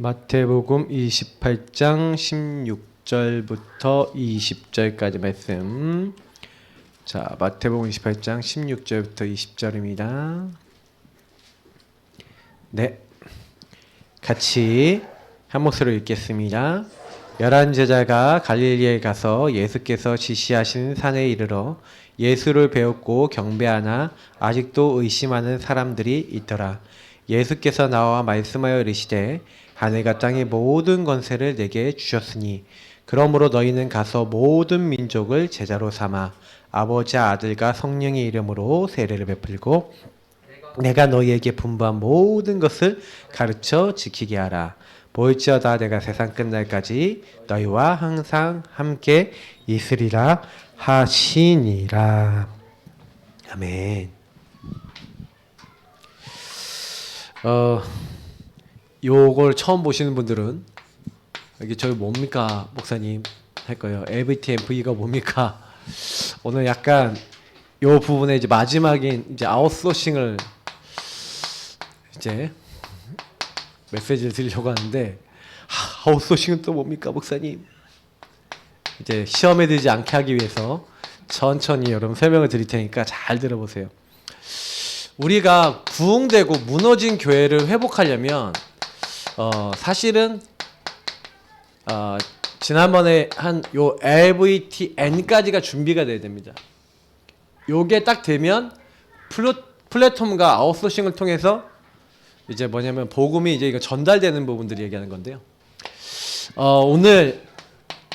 마태복음 28장 16절부터 20절까지 말씀. 자, 마태복음 28장 16절부터 20절입니다. 네, 같이 한 목소리로 읽겠습니다. 11 제자가 갈릴리에 가서 예수께서 지시하신 산에 이르러 예수를 배웠고 경배하나 아직도 의심하는 사람들이 있더라. 예수께서 나와 말씀하여 이르시되 하늘과 땅의 모든 권세를 내게 주셨으니 그러므로 너희는 가서 모든 민족을 제자로 삼아 아버지 아들과 성령의 이름으로 세례를 베풀고 내가 너희에게 분부한 모든 것을 가르쳐 지키게 하라. 보일지어다 내가 세상 끝날까지 너희와 항상 함께 있으리라 하시니라. 아멘. 요걸 처음 보시는 분들은 여기 저기 뭡니까 목사님 할 거예요. LVT&V가 뭡니까? 오늘 약간 요 부분에 이제 마지막인 이제 아웃소싱을 이제 메시지를 드리려고 하는데 아웃소싱은 또 뭡니까 목사님? 이제 시험에 들지 않게 하기 위해서 천천히 여러분 설명을 드릴 테니까 잘 들어보세요. 우리가 부흥되고 무너진 교회를 회복하려면 사실은 지난번에 한 요 LVTN까지가 준비가 돼야 됩니다. 요게 딱 되면 플랫폼과 아웃소싱을 통해서 이제 뭐냐면 복음이 이제 이거 전달되는 부분들이 얘기하는 건데요. 오늘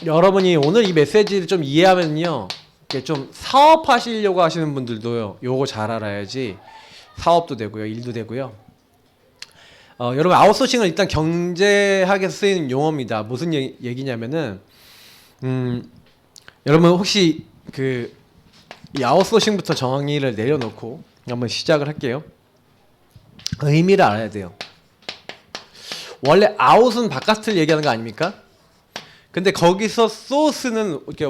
여러분이 오늘 이 메시지를 좀 이해하면요, 이렇게 좀 사업하시려고 하시는 분들도요, 요거 잘 알아야지 사업도 되고요, 일도 되고요. 여러분 아웃소싱은 일단 경제학에 쓰이는 용어입니다. 무슨 얘기냐면은 여러분 혹시 이 아웃소싱부터 정의를 내려놓고 한번 시작을 할게요. 의미를 알아야 돼요. 원래 아웃은 바깥을 얘기하는 거 아닙니까? 근데 거기서 소스는 이렇게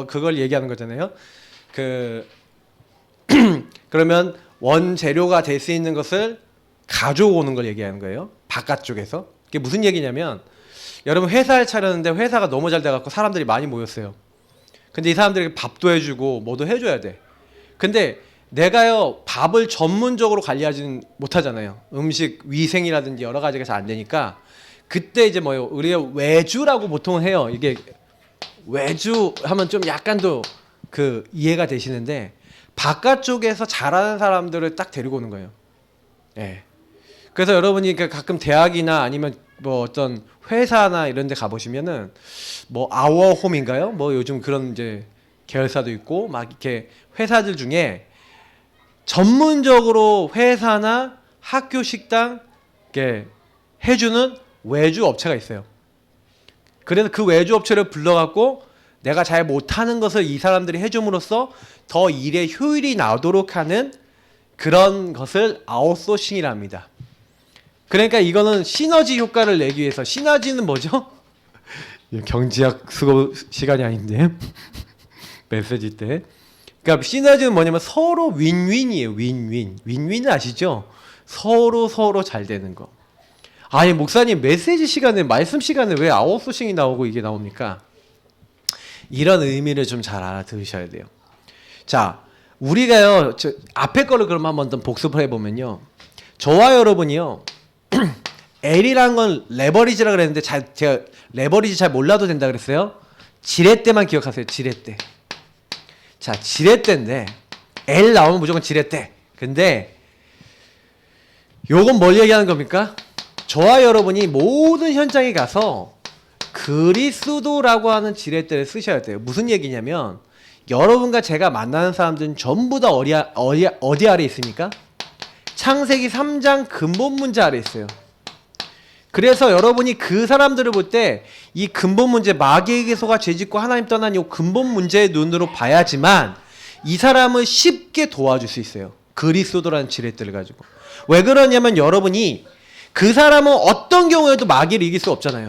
그걸 얘기하는 거잖아요. 그러면 원재료가 될 수 있는 것을 가져오는 걸 얘기하는 거예요. 바깥쪽에서. 그게 무슨 얘기냐면 여러분 회사를 차렸는데 회사가 너무 잘 돼갖고 사람들이 많이 모였어요. 근데 이 사람들에게 밥도 해주고 뭐도 해줘야 돼. 근데 내가요 밥을 전문적으로 관리하지는 못하잖아요. 음식 위생이라든지 여러 가지가 잘 안 되니까 그때 이제 뭐요 우리가 외주라고 보통 해요. 이게 외주 하면 좀 약간 더 이해가 되시는데 바깥쪽에서 잘하는 사람들을 딱 데리고 오는 거예요. 예. 그래서 여러분이 가끔 대학이나 아니면 뭐 어떤 회사나 이런 데 가보시면은 뭐 아워홈인가요? 뭐 요즘 그런 이제 계열사도 있고 막 이렇게 회사들 중에 전문적으로 회사나 학교 식당 이렇게 해주는 외주 업체가 있어요. 그래서 그 외주 업체를 불러갖고 내가 잘 못하는 것을 이 사람들이 해줌으로써 더 일의 효율이 나도록 하는 그런 것을 아웃소싱이라 합니다. 그러니까 이거는 시너지 효과를 내기 위해서, 시너지는 뭐죠? 경제학 수업 시간이 아닌데 메시지 때. 그러니까 시너지는 뭐냐면 서로 윈윈이에요. 윈윈은 아시죠? 서로 잘 되는 거. 아니 목사님 메시지 시간에 말씀 시간에 왜 아웃소싱이 나오고 이게 나옵니까? 이런 의미를 좀 잘 알아들으셔야 돼요. 자, 우리가요 앞에 거를 그럼 한번 복습을 해보면요, 저와 여러분이요 L이라는 건 레버리지라 그랬는데 제가 레버리지 잘 몰라도 된다 그랬어요. 지렛대만 기억하세요. 지렛대. 자, 지렛대인데 L 나오면 무조건 지렛대. 근데 요건 뭘 얘기하는 겁니까? 저와 여러분이 모든 현장에 가서 그리스도라고 하는 지렛대를 쓰셔야 돼요. 무슨 얘기냐면 여러분과 제가 만나는 사람들은 전부 다 어디 아래 있습니까? 창세기 3장 근본 문제 아래 있어요. 그래서 여러분이 그 사람들을 볼 때 이 근본 문제, 마귀에게 속아 죄짓고 하나님 떠난 이 근본 문제의 눈으로 봐야지만 이 사람을 쉽게 도와줄 수 있어요. 그리스도라는 지렛대를 가지고. 왜 그러냐면 여러분이 그 사람은 어떤 경우에도 마귀를 이길 수 없잖아요.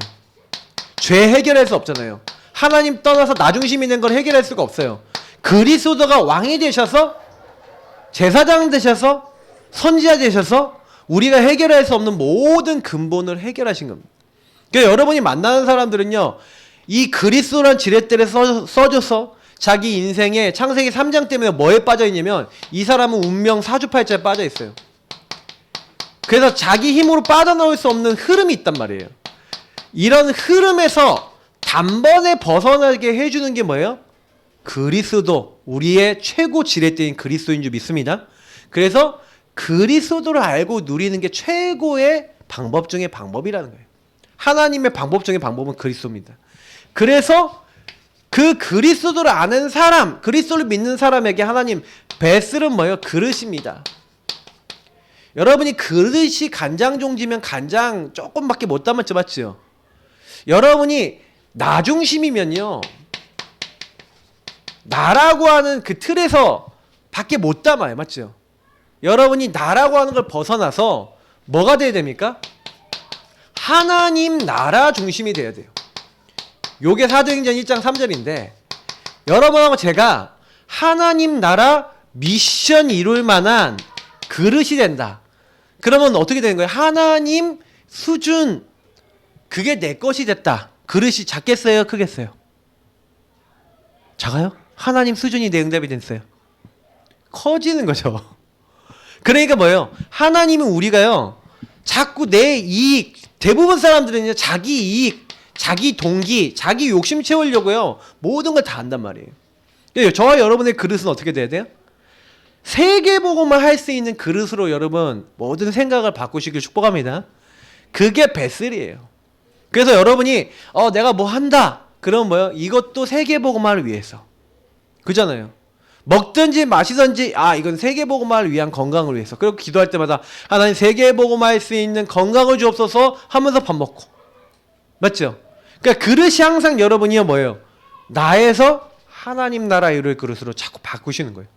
죄 해결할 수 없잖아요. 하나님 떠나서 나 중심이 된 걸 해결할 수가 없어요. 그리스도가 왕이 되셔서 제사장 되셔서 선지자 되셔서 우리가 해결할 수 없는 모든 근본을 해결하신 겁니다. 그러니까 여러분이 만나는 사람들은요, 이 그리스도란 지렛대를 써줘서 자기 인생에 창세기 3장 때문에 뭐에 빠져있냐면 이 사람은 운명 사주팔자에 빠져있어요. 그래서 자기 힘으로 빠져나올 수 없는 흐름이 있단 말이에요. 이런 흐름에서 단번에 벗어나게 해주는 게 뭐예요? 그리스도, 우리의 최고 지렛대인 그리스도인 줄 믿습니다. 그래서 그리스도를 알고 누리는 게 최고의 방법 중에 방법이라는 거예요. 하나님의 방법 중에 방법은 그리스도입니다. 그래서 그 그리스도를 아는 사람, 그리스도를 믿는 사람에게 하나님 베슬은 뭐예요? 그릇입니다. 여러분이 그릇이 간장 종지면 간장 조금밖에 못 담았죠, 맞죠? 여러분이 나 중심이면요, 나라고 하는 그 틀에서 밖에 못 담아요, 맞죠? 여러분이 나라고 하는 걸 벗어나서 뭐가 돼야 됩니까? 하나님 나라 중심이 돼야 돼요. 요게 사도행전 1장 3절인데 여러분하고 제가 하나님 나라 미션 이룰 만한 그릇이 된다. 그러면 어떻게 되는 거예요? 하나님 수준, 그게 내 것이 됐다. 그릇이 작겠어요? 크겠어요? 작아요? 하나님 수준이 내 응답이 됐어요. 커지는 거죠. 그러니까 뭐예요? 하나님은 우리가요, 자꾸 내 이익, 대부분 사람들은요, 자기 이익, 자기 동기, 자기 욕심 채우려고요, 모든 걸 다 한단 말이에요. 저와 여러분의 그릇은 어떻게 돼야 돼요? 세계복음을 할 수 있는 그릇으로 여러분 모든 생각을 바꾸시길 축복합니다. 그게 베슬이에요. 그래서 여러분이 내가 뭐 한다 그러면 뭐예요? 이것도 세계복음화를 위해서, 그잖아요. 먹든지 마시든지 이건 세계복음화를 위한 건강을 위해서. 그리고 기도할 때마다 하나님 세계복음화할 수 있는 건강을 주옵소서 하면서 밥 먹고, 맞죠? 그러니까 그릇이 항상 여러분이요 뭐예요? 나에서 하나님 나라 이룰 그릇으로 자꾸 바꾸시는 거예요.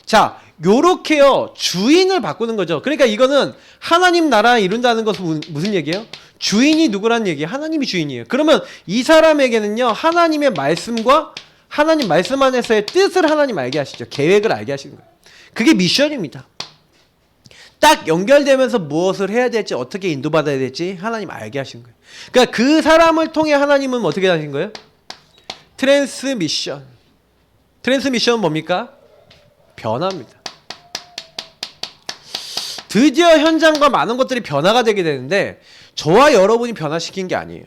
자, 요렇게요 주인을 바꾸는 거죠. 그러니까 이거는 하나님 나라 이룬다는 것은 무슨 얘기예요? 주인이 누구라는 얘기예요? 하나님이 주인이에요. 그러면 이 사람에게는요 하나님의 말씀과 하나님 말씀 안에서의 뜻을 하나님 알게 하시죠. 계획을 알게 하시는 거예요. 그게 미션입니다. 딱 연결되면서 무엇을 해야 될지, 어떻게 인도받아야 될지 하나님 알게 하시는 거예요. 그러니까 그 사람을 통해 하나님은 어떻게 하신 거예요? 트랜스미션. 트랜스미션은 뭡니까? 변화입니다. 드디어 현장과 많은 것들이 변화가 되게 되는데 저와 여러분이 변화시킨 게 아니에요.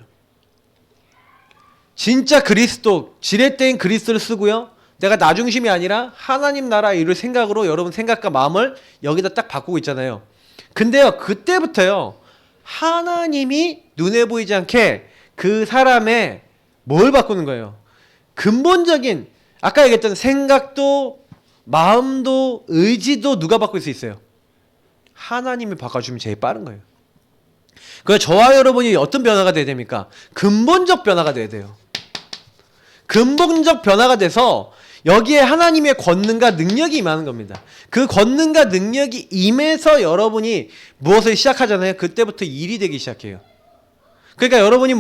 진짜 그리스도, 지렛대인 그리스도를 쓰고요, 내가 나 중심이 아니라 하나님 나라 이룰 생각으로 여러분 생각과 마음을 여기다 딱 바꾸고 있잖아요. 근데요 그때부터요 하나님이 눈에 보이지 않게 그 사람의 뭘 바꾸는 거예요? 근본적인, 아까 얘기했던 생각도 마음도 의지도 누가 바꿀 수 있어요? 하나님이 바꿔주면 제일 빠른 거예요. 그래서 저와 여러분이 어떤 변화가 돼야 됩니까? 근본적 변화가 돼야 돼요. 근본적 변화가 돼서 여기에 하나님의 권능과 능력이 임하는 겁니다. 그 권능과 능력이 임해서 여러분이 무엇을 시작하잖아요. 그때부터 일이 되기 시작해요. 그러니까 여러분이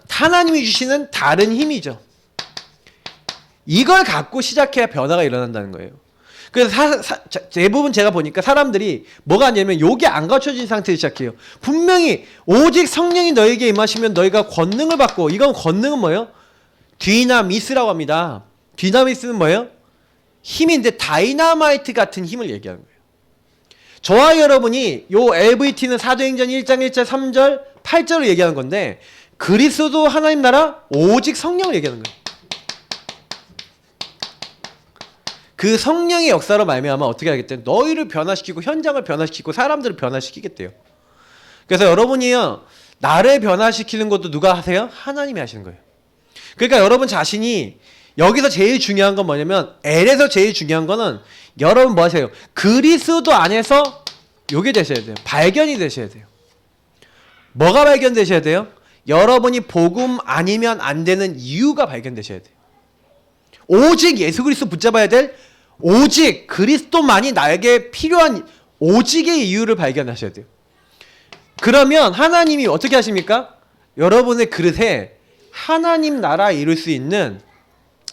하나님이 주시는 다른 힘이죠. 이걸 갖고 시작해야 변화가 일어난다는 거예요. 그래서 대부분 제가 보니까 사람들이 뭐가 하냐면 요게 안 갖춰진 상태에서 시작해요. 분명히 오직 성령이 너에게 임하시면 너희가 권능을 받고, 이건 권능은 뭐예요? 디나미스라고 합니다. 디나미스는 뭐예요? 힘인데 다이나마이트 같은 힘을 얘기하는 거예요. 저와 여러분이 요 LVT는 사도행전 1장 1절 3절 8절을 얘기하는 건데 그리스도 하나님 나라 오직 성령을 얘기하는 거예요. 그 성령의 역사로 말미암아 어떻게 하겠대요? 너희를 변화시키고 현장을 변화시키고 사람들을 변화시키겠대요. 그래서 여러분이요 나를 변화시키는 것도 누가 하세요? 하나님이 하시는 거예요. 그러니까 여러분 자신이 여기서 제일 중요한 건 뭐냐면, L에서 제일 중요한 거는 여러분 뭐 하세요? 그리스도 안에서 요게 되셔야 돼요. 발견이 되셔야 돼요. 뭐가 발견되셔야 돼요? 여러분이 복음 아니면 안 되는 이유가 발견되셔야 돼요. 오직 예수 그리스도 붙잡아야 될, 오직 그리스도만이 나에게 필요한 오직의 이유를 발견하셔야 돼요. 그러면 하나님이 어떻게 하십니까? 여러분의 그릇에 하나님 나라 이룰 수 있는,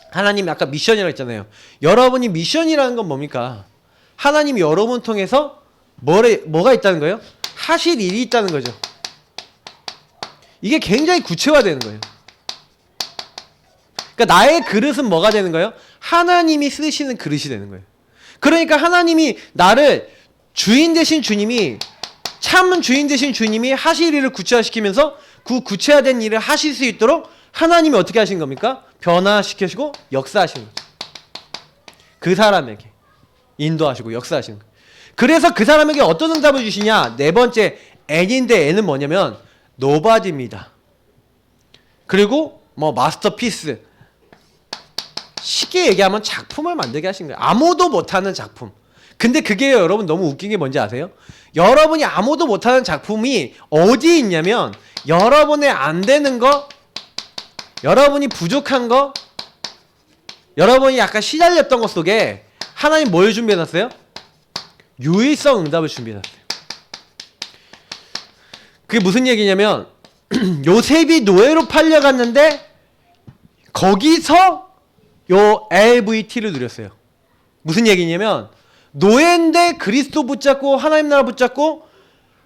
하나님이 아까 미션이라고 했잖아요. 여러분이 미션이라는 건 뭡니까? 하나님이 여러분 통해서 뭐가 있다는 거예요? 하실 일이 있다는 거죠. 이게 굉장히 구체화되는 거예요. 그러니까 나의 그릇은 뭐가 되는 거예요? 하나님이 쓰시는 그릇이 되는 거예요. 그러니까 하나님이 나를 주인 되신 주님이, 참 주인 되신 주님이 하실 일을 구체화시키면서 그 구체화된 일을 하실 수 있도록 하나님이 어떻게 하신 겁니까? 변화시키시고 역사하시는 거죠. 그 사람에게 인도하시고 역사하시는 거예요. 그래서 그 사람에게 어떤 응답을 주시냐? 네 번째 N인데, N은 뭐냐면 노바디입니다. 그리고 뭐 마스터피스, 쉽게 얘기하면 작품을 만들게 하신 거예요. 아무도 못하는 작품. 근데 그게 여러분 너무 웃긴 게 뭔지 아세요? 여러분이 아무도 못하는 작품이 어디에 있냐면 여러분의 안 되는 거, 여러분이 부족한 거, 여러분이 약간 시달렸던 것 속에 하나님 뭘 준비해놨어요? 유일성 응답을 준비해놨어요. 그게 무슨 얘기냐면 요셉이 노예로 팔려갔는데 거기서 요 LVT를 누렸어요. 무슨 얘기냐면 노예인데 그리스도 붙잡고 하나님 나라 붙잡고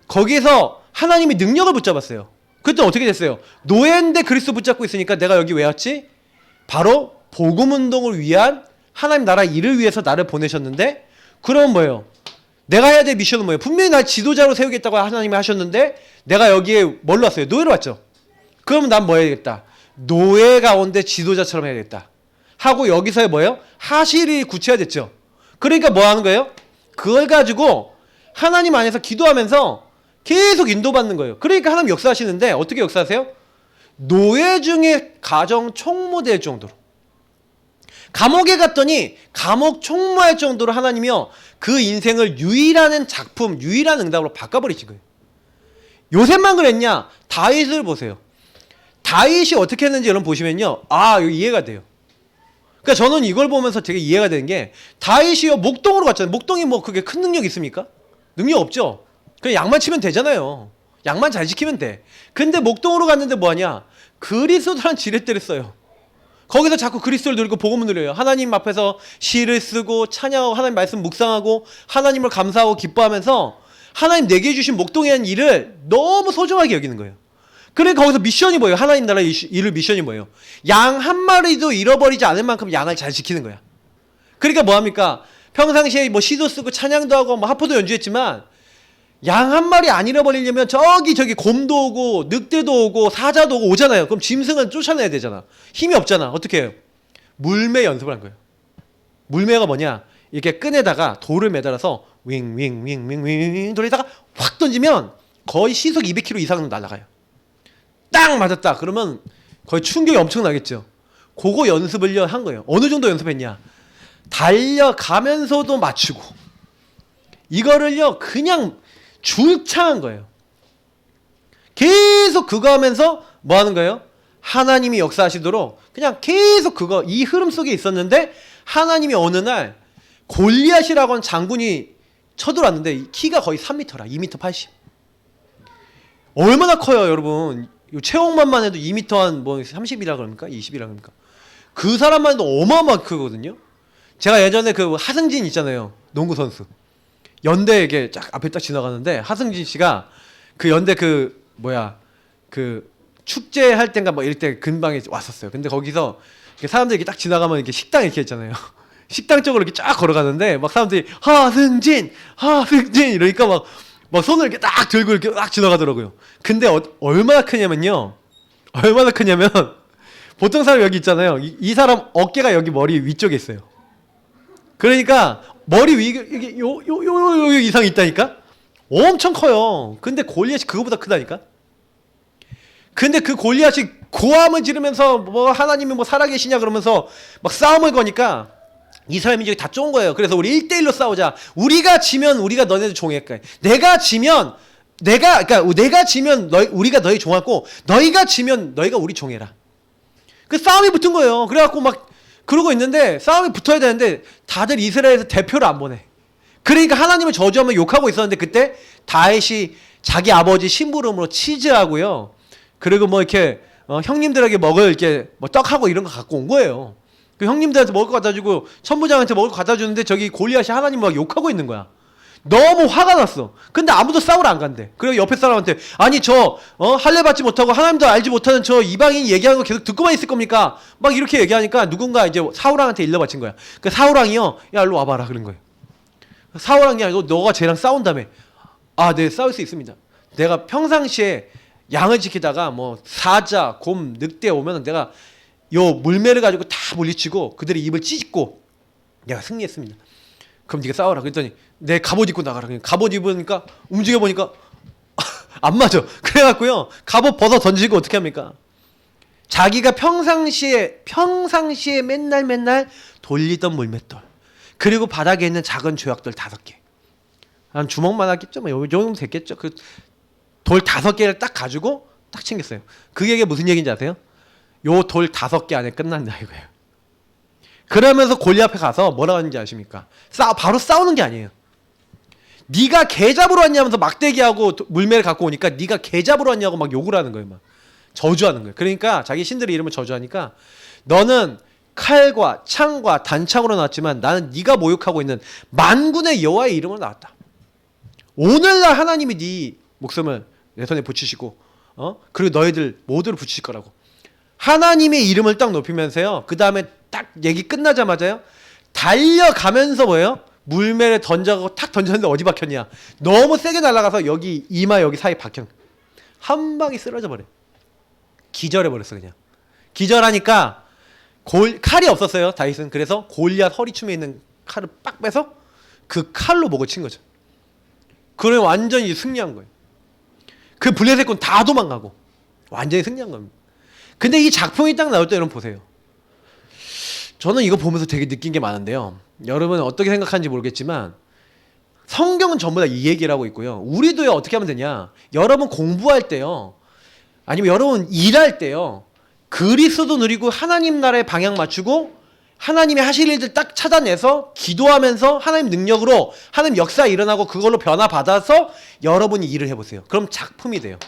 거기에서 하나님이 능력을 붙잡았어요. 그때 어떻게 됐어요? 노예인데 그리스도 붙잡고 있으니까 내가 여기 왜 왔지? 바로 복음운동을 위한 하나님 나라 일을 위해서 나를 보내셨는데, 그럼 뭐예요? 내가 해야 될 미션은 뭐예요? 분명히 날 지도자로 세우겠다고 하나님이 하셨는데 내가 여기에 뭘로 왔어요? 노예로 왔죠. 그럼 난 뭐 해야겠다? 노예 가운데 지도자처럼 해야겠다 하고 여기서 뭐예요? 하실이 구체화됐죠. 그러니까 뭐 하는 거예요? 그걸 가지고 하나님 안에서 기도하면서 계속 인도받는 거예요. 그러니까 하나님 역사하시는데 어떻게 역사하세요? 노예 중에 가정 총무 될 정도로, 감옥에 갔더니 감옥 총무할 정도로 하나님이요 그 인생을 유일한 작품, 유일한 응답으로 바꿔버리신 거예요. 요셉만 그랬냐? 다윗을 보세요. 다윗이 어떻게 했는지 여러분 보시면요, 아 이거 이해가 돼요. 그러니까 저는 이걸 보면서 되게 이해가 되는 게, 다윗이요 목동으로 갔잖아요. 목동이 뭐 그게 큰 능력 있습니까? 능력 없죠. 그냥 양만 치면 되잖아요. 양만 잘 지키면 돼. 근데 목동으로 갔는데 뭐하냐? 그리스도라는 지렛대를 써요. 거기서 자꾸 그리스도를 누리고 복음을 누려요. 하나님 앞에서 시를 쓰고 찬양하고 하나님 말씀 묵상하고 하나님을 감사하고 기뻐하면서 하나님 내게 주신 목동에 한 일을 너무 소중하게 여기는 거예요. 그러니까 거기서 미션이 뭐예요? 하나님 나라 일을 미션이 뭐예요? 양 한 마리도 잃어버리지 않을 만큼 양을 잘 지키는 거야. 그러니까 뭐합니까? 평상시에 뭐 시도 쓰고 찬양도 하고 뭐 하프도 연주했지만 양 한 마리 안 잃어버리려면 저기 곰도 오고 늑대도 오고 사자도 오고 오잖아요. 그럼 짐승은 쫓아내야 되잖아. 힘이 없잖아. 어떻게 해요? 물매 연습을 한 거예요. 물매가 뭐냐? 이렇게 끈에다가 돌을 매달아서 윙윙윙윙윙 돌리다가 확 던지면 거의 시속 200km 이상은 날아가요. 딱 맞았다. 그러면 거의 충격이 엄청나겠죠. 그거 연습을요 한 거예요. 어느 정도 연습했냐? 달려가면서도 맞추고 이거를요 그냥 줄창한 거예요. 계속 그거 하면서 뭐 하는 거예요? 하나님이 역사하시도록 그냥 계속 그거 이 흐름 속에 있었는데, 하나님이 어느 날 골리앗이라고 하는 장군이 쳐들어왔는데 키가 거의 3m라 2m 80. 얼마나 커요 여러분. 체형만만 해도 2m 한 뭐 30이라 그럽니까? 20이라 그럽니까? 그 사람만 해도 어마어마하게 크거든요. 제가 예전에 그 하승진 있잖아요. 농구 선수. 연대에게 쫙 앞에 딱 지나가는데 하승진 씨가 그 연대 그 축제할 땐가 뭐 이럴 때 근방에 왔었어요. 근데 거기서 사람들이 이렇게 딱 지나가면 이렇게 식당 이렇게 있잖아요. 식당 쪽으로 이렇게 쫙 걸어가는데 막 사람들이 하승진 이러니까 막 손을 이렇게 딱 들고 이렇게 딱 지나가더라고요. 근데 얼마나 크냐면 보통 사람 여기 있잖아요. 이 사람 어깨가 여기 머리 위쪽에 있어요. 그러니까 머리 위 이게 요 이상 있다니까. 엄청 커요. 근데 골리앗이 그거보다 크다니까. 근데 그 골리앗이 고함을 지르면서 뭐 하나님이 뭐 살아계시냐 그러면서 막 싸움을 거니까 이 사람이 이제 다 쫀 거예요. 그래서 우리 1대1로 싸우자. 우리가 지면 우리가 너네들 종할까. 내가 지면 우리가 너희 종하고 너희가 지면 너희가 우리 종해라. 그 싸움이 붙은 거예요. 그래갖고 막 그러고 있는데 싸움이 붙어야 되는데 다들 이스라엘에서 대표를 안 보내. 그러니까 하나님을 저주하면 욕하고 있었는데 그때 다윗이 자기 아버지 심부름으로 치즈하고요. 그리고 뭐 이렇게 형님들에게 먹을 이렇게 뭐 떡하고 이런 거 갖고 온 거예요. 그 형님들한테 먹을 거 갖다 주고 천부장한테 먹을 거 갖다 주는데 저기 골리앗이 하나님 막 욕하고 있는 거야. 너무 화가 났어. 근데 아무도 싸우러 안 간대. 그리고 옆에 사람한테 아니 저 할례 받지 못하고 하나님도 알지 못하는 저 이방인 얘기하는 거 계속 듣고만 있을 겁니까? 막 이렇게 얘기하니까 누군가 이제 사울왕한테 일러 바친 거야. 그 사울왕이요, 야 일로 와봐라 그런 거예요. 사울왕이 아니고 너가 쟤랑 싸운다며. 아, 네 싸울 수 있습니다. 내가 평상시에 양을 지키다가 뭐 사자, 곰, 늑대 오면은 내가 요 물매를 가지고 다 물리치고 그들의 입을 찢고 내가 승리했습니다. 그럼 네가 싸워라. 그랬더니 내 갑옷 입고 나가라. 갑옷 입으니까 움직여 보니까 안 맞아. 그래갖고요 갑옷 벗어 던지고 어떻게 합니까? 자기가 평상시에 맨날 돌리던 물맷돌, 그리고 바닥에 있는 작은 조약돌 5개, 한 주먹만 하겠죠. 뭐 요 정도 됐겠죠. 그 돌 5개를 딱 가지고 딱 챙겼어요. 그게 무슨 얘기인지 아세요? 요 돌 5개 안에 끝난다 이거예요. 그러면서 골리앗 앞에 가서 뭐라고 하는지 아십니까? 바로 싸우는 게 아니에요. 네가 개 잡으러 왔냐면서 막대기하고 물매를 갖고 오니까 네가 개 잡으러 왔냐고 막 욕을 하는 거예요. 막 저주하는 거예요. 그러니까 자기 신들의 이름을 저주하니까 너는 칼과 창과 단창으로 나왔지만 나는 네가 모욕하고 있는 만군의 여호와의 이름으로 나왔다. 오늘날 하나님이 네 목숨을 내 손에 붙이시고 그리고 너희들 모두를 붙이실 거라고. 하나님의 이름을 딱 높이면서요. 그 다음에 딱 얘기 끝나자마자요. 달려가면서 뭐예요? 물매를 던져가고 탁 던졌는데 어디 박혔냐? 너무 세게 날아가서 여기 이마 여기 사이 박혀. 한 방에 쓰러져 버려. 기절해 버렸어 그냥. 기절하니까 칼이 없었어요 다윗은. 그래서 골리앗 허리춤에 있는 칼을 빡 빼서 그 칼로 목을 친 거죠. 그래 완전히 승리한 거예요. 그 블레셋 군 다 도망가고 완전히 승리한 겁니다. 근데 이 작품이 딱 나올 때 여러분 보세요. 저는 이거 보면서 되게 느낀 게 많은데요. 여러분은 어떻게 생각하는지 모르겠지만 성경은 전부 다 이 얘기를 하고 있고요. 우리도요 어떻게 하면 되냐? 여러분 공부할 때요, 아니면 여러분 일할 때요, 그리스도 누리고 하나님 나라에 방향 맞추고 하나님이 하실 일들 딱 찾아내서 기도하면서 하나님 능력으로 하나님 역사 일어나고 그걸로 변화 받아서 여러분이 일을 해보세요. 그럼 작품이 돼요.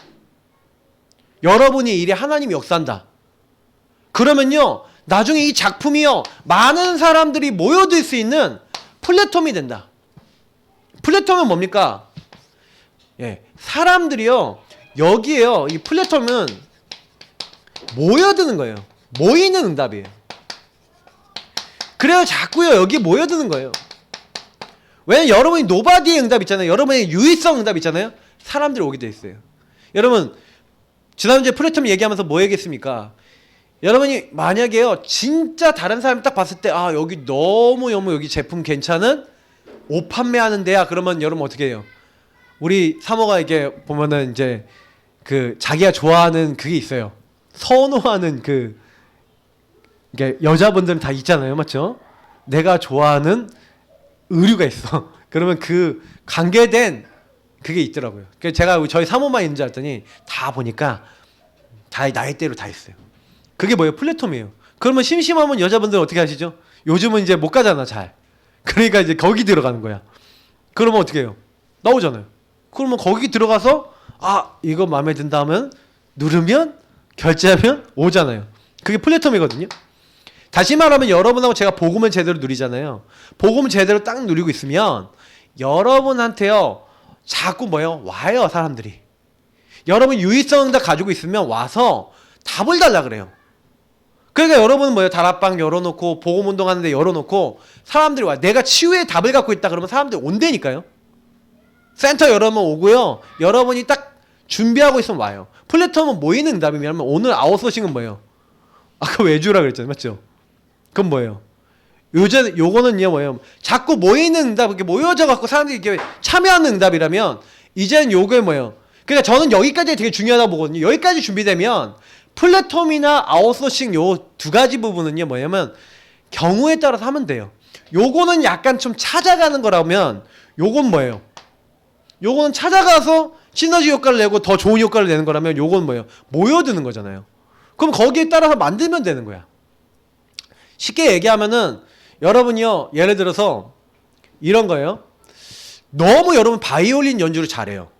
여러분의 일에 하나님이 역사한다. 그러면요 나중에 이 작품이요 많은 사람들이 모여들 수 있는 플랫폼이 된다. 플랫폼은 뭡니까? 예, 사람들이요 여기에요, 이 플랫폼은 모여드는 거예요. 모이는 응답이에요. 그래요 자꾸요 여기 모여드는 거예요. 왜냐면 여러분이 노바디의 응답 있잖아요. 여러분의 유의성 응답 있잖아요. 사람들이 오게 돼 있어요. 여러분 지난주에 플랫폼 얘기하면서 뭐 얘기했습니까? 여러분이 만약에요 진짜 다른 사람이 딱 봤을 때 아 여기 너무 여기 제품 괜찮은 옷 판매하는 데야. 그러면 여러분 어떻게 해요? 우리 사모가 이게 보면은 이제 그 자기가 좋아하는 그게 있어요. 선호하는 그 이게 여자분들은 다 있잖아요, 맞죠? 내가 좋아하는 의류가 있어. 그러면 그 관계된 그게 있더라고요. 그래서 제가 저희 사모만 있는 줄 알았더니 다 보니까 다 나이대로 다 있어요. 그게 뭐예요? 플랫폼이에요. 그러면 심심하면 여자분들은 어떻게 하시죠? 요즘은 이제 못 가잖아, 잘. 그러니까 이제 거기 들어가는 거야. 그러면 어떻게 해요? 나오잖아요. 그러면 거기 들어가서 아 이거 마음에 든다 하면 누르면 결제하면 오잖아요. 그게 플랫폼이거든요. 다시 말하면 여러분하고 제가 복음을 제대로 누리잖아요. 복음을 제대로 딱 누리고 있으면 여러분한테요 자꾸 뭐요? 와요 사람들이. 여러분 유의성을 다 가지고 있으면 와서 답을 달라 그래요. 그러니까 여러분은 뭐예요? 다락방 열어놓고 복음 운동하는데 열어놓고 사람들이 와. 내가 치유의 답을 갖고 있다 그러면 사람들이 온다니까요. 센터 열어놓으면 오고요. 여러분이 딱 준비하고 있으면 와요. 플랫폼은 모이는 응답이면 오늘 아웃소싱은 뭐예요? 아까 외주라 그랬잖아요, 맞죠? 그건 뭐예요? 요거는요 뭐예요? 자꾸 모이는 응답, 이렇게 모여져 갖고 사람들이 이렇게 참여하는 응답이라면 이제는 요게 뭐예요? 그러니까 저는 여기까지 되게 중요하다고 보거든요. 여기까지 준비되면 플랫폼이나 아웃소싱 요 2가지 부분은요 뭐냐면 경우에 따라서 하면 돼요. 요거는 약간 좀 찾아가는 거라면 요건 뭐예요? 요거는 찾아가서 시너지 효과를 내고 더 좋은 효과를 내는 거라면 요건 뭐예요? 모여드는 거잖아요. 그럼 거기에 따라서 만들면 되는 거야. 쉽게 얘기하면은 여러분이요 예를 들어서 이런 거예요. 너무 여러분 바이올린 연주를 잘해요.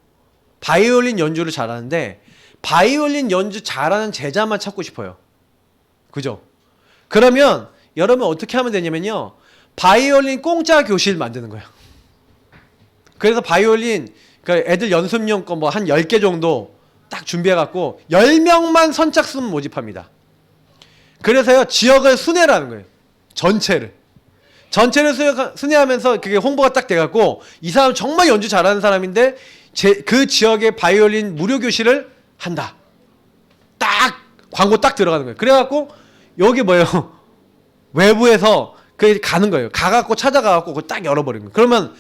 바이올린 연주를 잘하는데 바이올린 연주 잘하는 제자만 찾고 싶어요. 그죠? 그러면 여러분 어떻게 하면 되냐면요 바이올린 공짜 교실 만드는 거예요. 그래서 바이올린 그 애들 연습용 거 뭐 한 10개 정도 딱 준비해갖고 10명만 선착순 모집합니다. 그래서요 지역을 순회라는 거예요. 전체를 순회하면서 그게 홍보가 딱 돼갖고 이 사람 정말 연주 잘하는 사람인데 그 지역에 바이올린 무료 교실을 한다. 딱 광고 딱 들어가는 거예요. 그래갖고 여기 뭐예요? 외부에서 그 가는 거예요. 가갖고 찾아가갖고 그거 딱 열어버리는 거예요. 그러면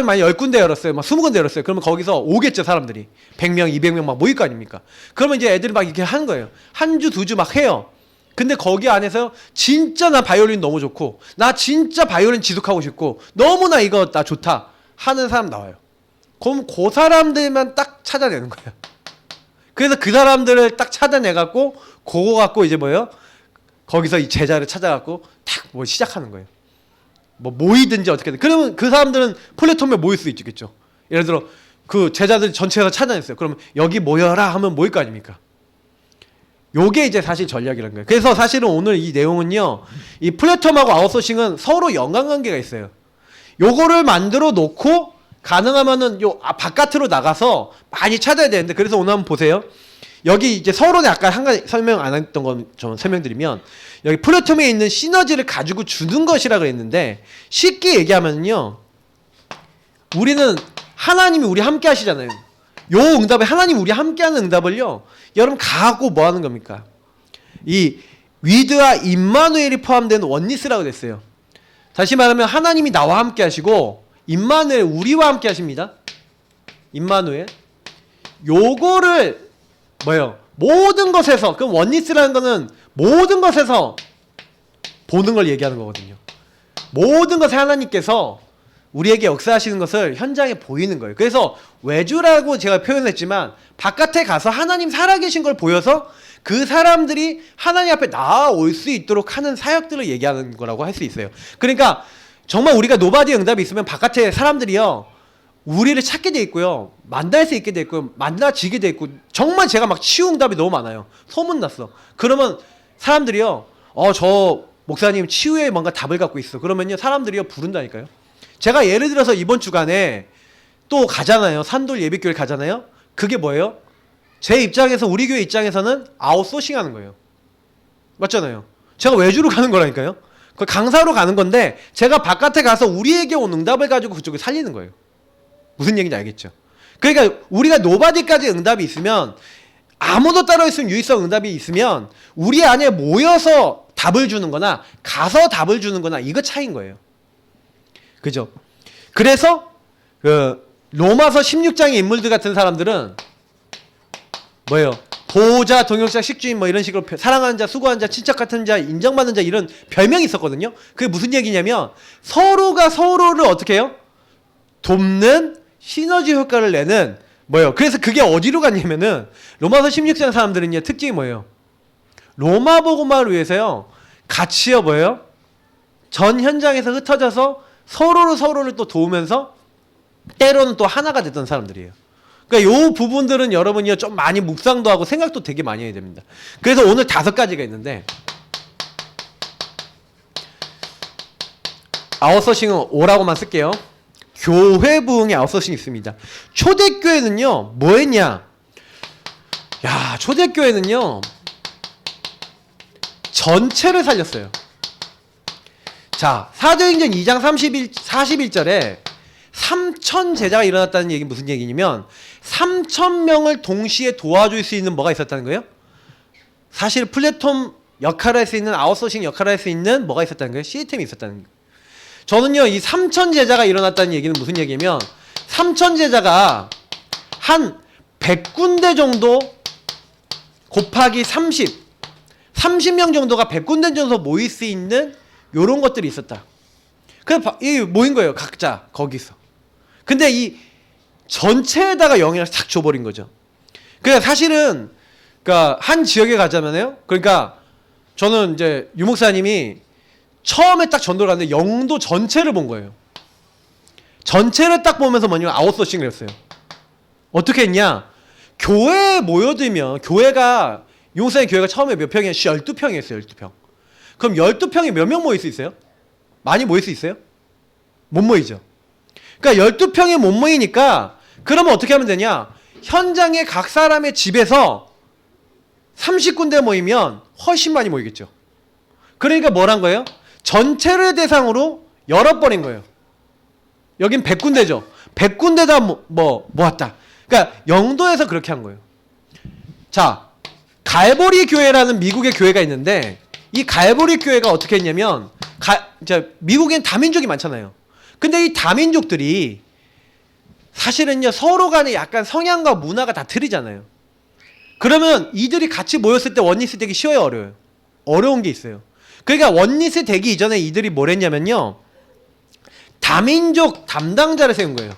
만약 10군데 열었어요. 막 20군데 열었어요. 그러면 거기서 오겠죠, 사람들이. 100명, 200명 막 모일 거 아닙니까? 그러면 이제 애들이 막 이렇게 하는 거예요. 한 주, 두 주 막 해요. 근데 거기 안에서 진짜 나 바이올린 너무 좋고, 나 진짜 바이올린 지속하고 싶고, 너무나 이거 나 좋다 하는 사람 나와요. 그럼 그 사람들만 딱 찾아내는 거예요. 그래서 그 사람들을 딱 찾아내갖고, 그거 갖고 이제 뭐예요? 거기서 이 제자를 찾아갖고 탁 뭐 시작하는 거예요. 뭐 모이든지 어떻게든. 그러면 그 사람들은 플랫폼에 모일 수 있겠죠. 예를 들어 그 제자들 전체에서 찾아냈어요. 그러면 여기 모여라 하면 모일 거 아닙니까? 요게 이제 사실 전략이라는 거예요. 그래서 사실은 오늘 이 내용은요, 이 플랫폼하고 아웃소싱은 서로 연관관계가 있어요. 요거를 만들어 놓고 가능하면은 바깥으로 나가서 많이 찾아야 되는데, 그래서 오늘 한번 보세요. 여기 이제 서론에 아까 한 가지 설명 안 했던 건 좀 설명드리면, 여기 플랫폼에 있는 시너지를 가지고 주는 것이라 그랬는데, 쉽게 얘기하면요, 우리는 하나님이 우리 함께 하시잖아요. 요 응답에 하나님 우리 함께 하는 응답을요, 여러분 가고 뭐 하는 겁니까? 이 위드와 임마누엘이 포함된 원니스라고 됐어요. 다시 말하면 하나님이 나와 함께 하시고 임마누엘 우리와 함께 하십니다. 임마누엘. 요거를 뭐예요? 모든 것에서, 그럼 원니스라는 거는 모든 것에서 보는 걸 얘기하는 거거든요. 모든 것에 하나님께서 우리에게 역사하시는 것을 현장에 보이는 거예요. 그래서 외주라고 제가 표현했지만 바깥에 가서 하나님 살아계신 걸 보여서 그 사람들이 하나님 앞에 나아올 수 있도록 하는 사역들을 얘기하는 거라고 할 수 있어요. 그러니까 정말 우리가 노바디 응답이 있으면 바깥에 사람들이요, 우리를 찾게 돼 있고요, 만날 수 있게 돼 있고, 만나지게 돼 있고, 정말 제가 막 치유 응답이 너무 많아요. 소문났어. 그러면 사람들이요, 저 목사님 치유에 뭔가 답을 갖고 있어. 그러면요 사람들이요 부른다니까요. 제가 예를 들어서 이번 주간에 또 가잖아요. 산돌 예배교회 가잖아요. 그게 뭐예요? 제 입장에서, 우리 교회 입장에서는 아웃소싱 하는 거예요. 맞잖아요. 제가 외주로 가는 거라니까요. 그 강사로 가는 건데 제가 바깥에 가서 우리에게 온 응답을 가지고 그쪽에 살리는 거예요. 무슨 얘기인지 알겠죠? 그러니까 우리가 노바디까지 응답이 있으면, 아무도 따로 있으면 유의성 응답이 있으면 우리 안에 모여서 답을 주는 거나 가서 답을 주는 거나 이거 차이인 거예요. 그죠? 그래서 그 로마서 16장의 인물들 같은 사람들은 뭐예요? 보호자, 동역자, 식주인 뭐 이런 식으로 사랑하는 자, 수고하는 자, 친척 같은 자, 인정받는 자, 이런 별명이 있었거든요. 그게 무슨 얘기냐면 서로가 서로를 어떻게 해요? 돕는 시너지 효과를 내는 뭐예요? 그래서 그게 어디로 갔냐면은 로마서 16장 사람들은요 특징이 뭐예요? 로마 복음화를 위해서요 같이요 뭐예요? 전 현장에서 흩어져서 서로를 또 도우면서 때로는 또 하나가 됐던 사람들이에요. 그러니까 요 부분들은 여러분이요 좀 많이 묵상도 하고 생각도 되게 많이 해야 됩니다. 그래서 오늘 5가지가 있는데, 아웃소싱은 5라고만 쓸게요. 교회 부흥의 아웃소싱이 있습니다. 초대교회는요 뭐 했냐? 야, 초대교회는요 전체를 살렸어요. 자, 사도행전 2장 41절에 3,000 제자가 일어났다는 얘기는 무슨 얘기냐면 3,000명을 동시에 도와줄 수 있는 뭐가 있었다는 거예요? 사실 플랫폼 역할을 할 수 있는, 아웃소싱 역할을 할 수 있는 뭐가 있었다는 거예요? 시스템이 있었다는 거예요. 저는요 이 3,000 제자가 일어났다는 얘기는 무슨 얘기냐면 3,000 제자가 한 100군데 정도 곱하기 30명 정도가 100군데 정도 모일 수 있는 요런 것들이 있었다. 그래서 이 모인 거예요, 각자 거기서. 근데 이 전체에다가 영향을 싹 줘버린 거죠. 그러니까 사실은 그러니까 한 지역에 가자면요, 그러니까 저는 이제 유 목사님이 처음에 딱 전도를 갔는데 영도 전체를 본 거예요. 전체를 딱 보면서 뭐냐면 아웃소싱을 했어요. 어떻게 했냐? 교회에 모여들면, 교회가 유 목사님 교회가 처음에 몇 평이에요? 12평이었어요. 12평. 그럼 12평에 몇 명 모일 수 있어요? 많이 모일 수 있어요? 못 모이죠. 그러니까 12평이 못 모이니까 그러면 어떻게 하면 되냐? 현장에 각 사람의 집에서 30군데 모이면 훨씬 많이 모이겠죠. 그러니까 뭐란 거예요? 전체를 대상으로 열어버린 거예요. 여긴 100군데죠. 100군데 다 모았다. 그러니까 영도에서 그렇게 한 거예요. 자, 갈보리 교회라는 미국의 교회가 있는데 이 갈보리 교회가 어떻게 했냐면 미국엔 다민족이 많잖아요. 근데 이 다민족들이 사실은요 서로 간에 약간 성향과 문화가 다 틀리잖아요. 그러면 이들이 같이 모였을 때 원리스 되기 쉬워요, 어려워요? 어려운 게 있어요. 그러니까 원리스 되기 이전에 이들이 뭘 했냐면요 다민족 담당자를 세운 거예요.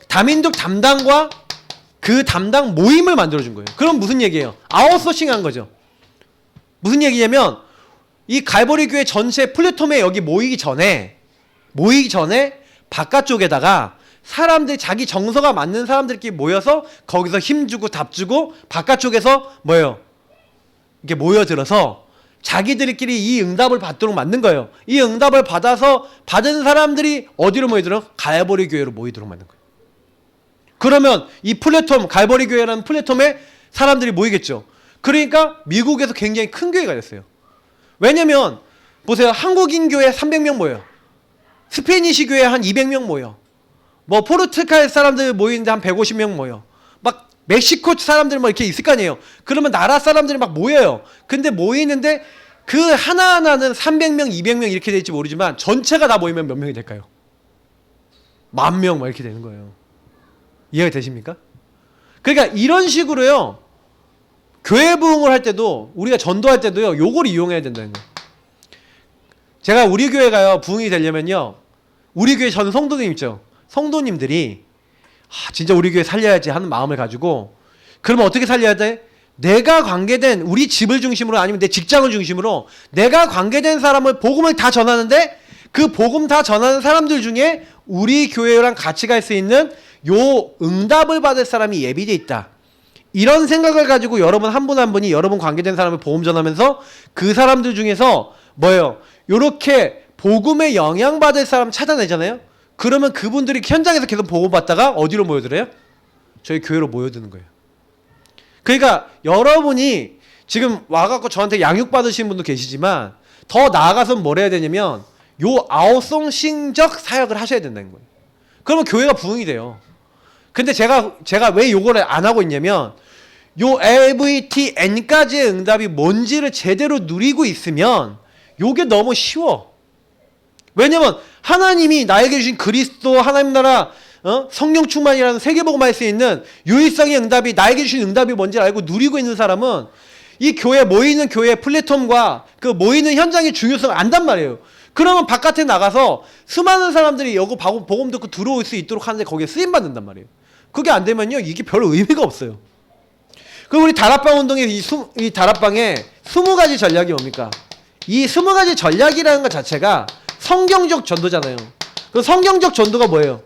다민족 담당과 그 담당 모임을 만들어준 거예요. 그럼 무슨 얘기예요? 아웃소싱 한 거죠. 무슨 얘기냐면 이 갈보리 교회 전체 플랫폼에 여기 모이기 전에 바깥쪽에다가 사람들이 자기 정서가 맞는 사람들끼리 모여서 거기서 힘주고 답주고 바깥쪽에서 뭐예요? 이렇게 모여들어서 자기들끼리 이 응답을 받도록 만든 거예요. 이 응답을 받아서 받은 사람들이 어디로 모이도록? 갈보리 교회로 모이도록 만든 거예요. 그러면 이 플랫폼, 갈보리 교회라는 플랫폼에 사람들이 모이겠죠. 그러니까 미국에서 굉장히 큰 교회가 됐어요. 왜냐면 보세요. 한국인 교회 300명 모여요. 스페니시 교회 한 200명 모여. 뭐 포르투갈 사람들 모이는데 한 150명 모여. 막 멕시코 사람들 뭐 이렇게 있을 거 아니에요. 그러면 나라 사람들이 막 모여요. 근데 모이는데 그 하나하나는 300명, 200명 이렇게 될지 모르지만 전체가 다 모이면 몇 명이 될까요? 10,000명 막 이렇게 되는 거예요. 이해가 되십니까? 그러니까 이런 식으로요. 교회 부흥을 할 때도 우리가 전도할 때도요. 요걸 이용해야 된다는 거예요. 제가 우리 교회가요. 부흥이 되려면요. 우리 교회 전 성도님 있죠. 성도님들이 진짜 우리 교회 살려야지 하는 마음을 가지고 그러면 어떻게 살려야 돼? 내가 관계된 우리 집을 중심으로 아니면 내 직장을 중심으로 내가 관계된 사람을 복음을 다 전하는데 그 복음 다 전하는 사람들 중에 우리 교회랑 같이 갈 수 있는 요 응답을 받을 사람이 예비돼 있다. 이런 생각을 가지고 여러분 한 분 한 분이 여러분 관계된 사람을 복음 전하면서 그 사람들 중에서 뭐예요? 요렇게 복음에 영향받을 사람 찾아내잖아요. 그러면 그분들이 현장에서 계속 복음 받다가 어디로 모여들어요? 저희 교회로 모여드는 거예요. 그러니까 여러분이 지금 와갖고 저한테 양육받으신 분도 계시지만 더 나아가서 뭘 해야 되냐면 요 아웃소싱적 사역을 하셔야 된다는 거예요. 그러면 교회가 부흥이 돼요. 근데 제가 왜 요걸 안 하고 있냐면 요 LVTN까지의 응답이 뭔지를 제대로 누리고 있으면 요게 너무 쉬워. 왜냐면 하나님이 나에게 주신 그리스도 하나님 나라 성령 충만이라는 세계복음을 할 수 있는 유일성의 응답이 나에게 주신 응답이 뭔지 알고 누리고 있는 사람은 이 교회 모이는 교회 플랫폼과 그 모이는 현장의 중요성을 안단 말이에요. 그러면 바깥에 나가서 수많은 사람들이 여기 복음 듣고 들어올 수 있도록 하는데 거기에 쓰임 받는단 말이에요. 그게 안 되면요 이게 별 의미가 없어요. 그럼 우리 다락방 운동의 이 다락방에 20가지 전략이 뭡니까? 이 20가지 전략이라는 것 자체가 성경적 전도잖아요. 그 성경적 전도가 뭐예요?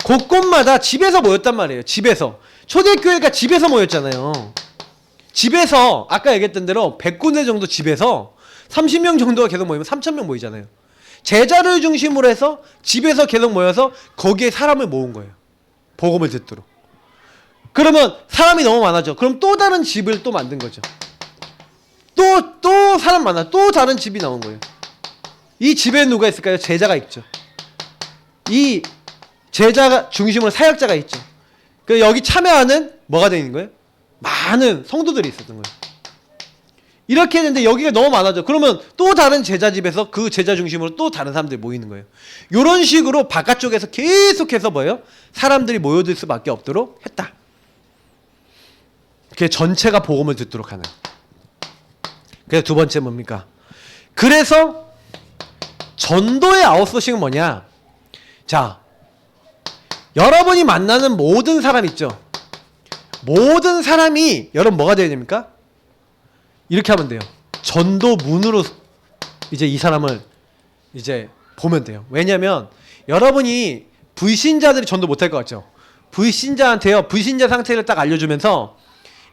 곳곳마다 집에서 모였단 말이에요. 집에서. 초대교회가 집에서 모였잖아요. 집에서 아까 얘기했던 대로 100군데 정도 집에서 30명 정도가 계속 모이면 3,000명 모이잖아요. 제자를 중심으로 해서 집에서 계속 모여서 거기에 사람을 모은 거예요. 복음을 듣도록. 그러면 사람이 너무 많아져. 그럼 또 다른 집을 또 만든 거죠. 또 사람 많아. 또 다른 집이 나온 거예요. 이 집에 누가 있을까요? 제자가 있죠. 이 제자가 중심으로 사역자가 있죠. 그래서 여기 참여하는 뭐가 되는 거예요? 많은 성도들이 있었던 거예요. 이렇게 했는데 여기가 너무 많아져. 그러면 또 다른 제자 집에서 그 제자 중심으로 또 다른 사람들이 모이는 거예요. 이런 식으로 바깥쪽에서 계속해서 뭐예요? 사람들이 모여들 수밖에 없도록 했다. 그게 전체가 복음을 듣도록 하는. 그래서 두 번째 뭡니까? 그래서 전도의 아웃소싱은 뭐냐? 자, 여러분이 만나는 모든 사람 있죠? 모든 사람이 여러분 뭐가 되어야 됩니까? 이렇게 하면 돼요. 전도문으로 이제 이 사람을 이제 보면 돼요. 왜냐면 여러분이 불신자들이 전도 못할 것 같죠? 불신자한테요. 불신자 상태를 딱 알려주면서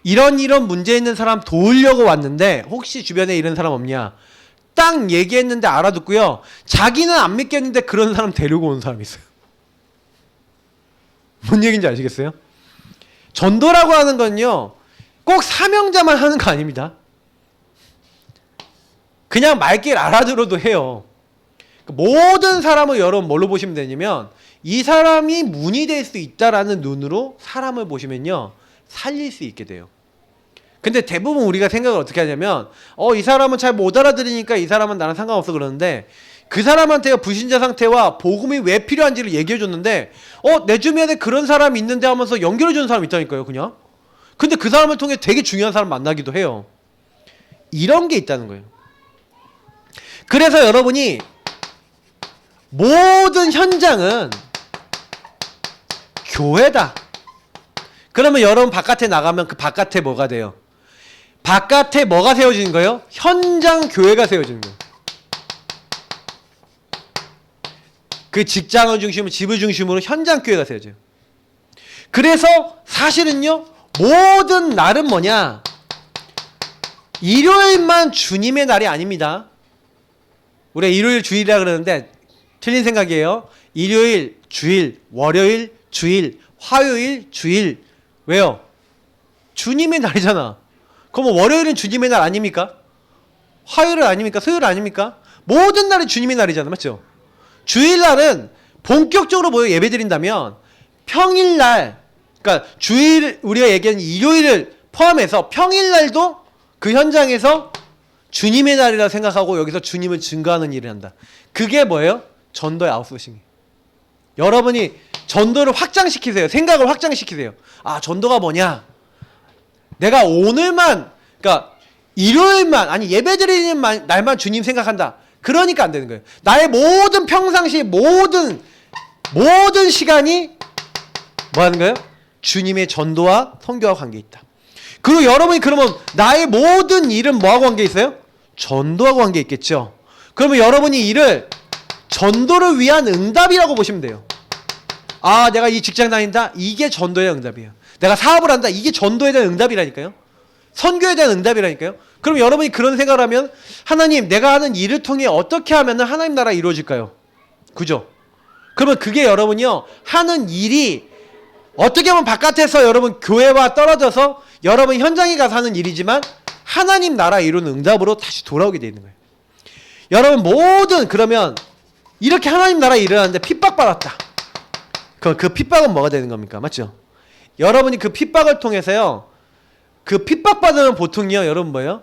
이런 문제 있는 사람 도우려고 왔는데 혹시 주변에 이런 사람 없냐? 딱 얘기했는데 알아듣고요. 자기는 안 믿겠는데 그런 사람 데리고 온 사람이 있어요. 뭔 얘기인지 아시겠어요? 전도라고 하는 건요. 꼭 사명자만 하는 거 아닙니다. 그냥 말길 알아들어도 해요. 모든 사람을 여러분 뭘로 보시면 되냐면 이 사람이 문이 될 수 있다라는 눈으로 사람을 보시면요. 살릴 수 있게 돼요. 근데 대부분 우리가 생각을 어떻게 하냐면 이 사람은 잘 못 알아들으니까 이 사람은 나랑 상관없어 그러는데 그 사람한테 불신자 상태와 복음이 왜 필요한지를 얘기해 줬는데 내 주변에 그런 사람이 있는데 하면서 연결해 주는 사람이 있다니까요. 그냥. 근데 그 사람을 통해 되게 중요한 사람 만나기도 해요. 이런 게 있다는 거예요. 그래서 여러분이 모든 현장은 교회다. 그러면 여러분 바깥에 나가면 그 바깥에 뭐가 돼요? 바깥에 뭐가 세워지는 거예요? 현장 교회가 세워지는 거예요. 그 직장을 중심으로 집을 중심으로 현장 교회가 세워져요. 그래서 사실은요. 모든 날은 뭐냐? 일요일만 주님의 날이 아닙니다. 우리가 일요일 주일이라 그러는데 틀린 생각이에요. 일요일 주일, 월요일 주일, 화요일 주일. 왜요? 주님의 날이잖아. 그럼 월요일은 주님의 날 아닙니까? 화요일은 아닙니까? 수요일 아닙니까? 모든 날이 주님의 날이잖아. 맞죠? 주일날은 본격적으로 모여 예배드린다면 평일날, 그러니까 주일 우리가 얘기하는 일요일을 포함해서 평일날도 그 현장에서 주님의 날이라 생각하고 여기서 주님을 증거하는 일을 한다. 그게 뭐예요? 전도의 아웃소싱이에요. 여러분이 전도를 확장시키세요. 생각을 확장시키세요. 아, 전도가 뭐냐? 내가 오늘만, 그러니까 일요일만, 아니 예배드리는 날만 주님 생각한다. 그러니까 안 되는 거예요. 나의 모든 평상시 모든 시간이 뭐 하는 거예요? 주님의 전도와 선교와 관계 있다. 그리고 여러분이 그러면 나의 모든 일은 뭐하고 관계 있어요? 전도하고 관계 있겠죠. 그러면 여러분이 일을 전도를 위한 응답이라고 보시면 돼요. 아, 내가 이 직장 다닌다? 이게 전도의 응답이에요. 내가 사업을 한다? 이게 전도에 대한 응답이라니까요. 선교에 대한 응답이라니까요. 그럼 여러분이 그런 생각을 하면 하나님, 내가 하는 일을 통해 어떻게 하면 하나님 나라 이루어질까요? 그죠? 그러면 그게 여러분이요, 하는 일이 어떻게 보면 바깥에서 여러분 교회와 떨어져서 여러분 현장에 가서 하는 일이지만 하나님 나라 이루는 응답으로 다시 돌아오게 되어 있는 거예요. 여러분 모든, 그러면 이렇게 하나님 나라 일을 하는데 핍박받았다. 그 핍박은 뭐가 되는 겁니까? 맞죠? 여러분이 그 핍박을 통해서요, 그 핍박받으면 보통요, 여러분 뭐예요?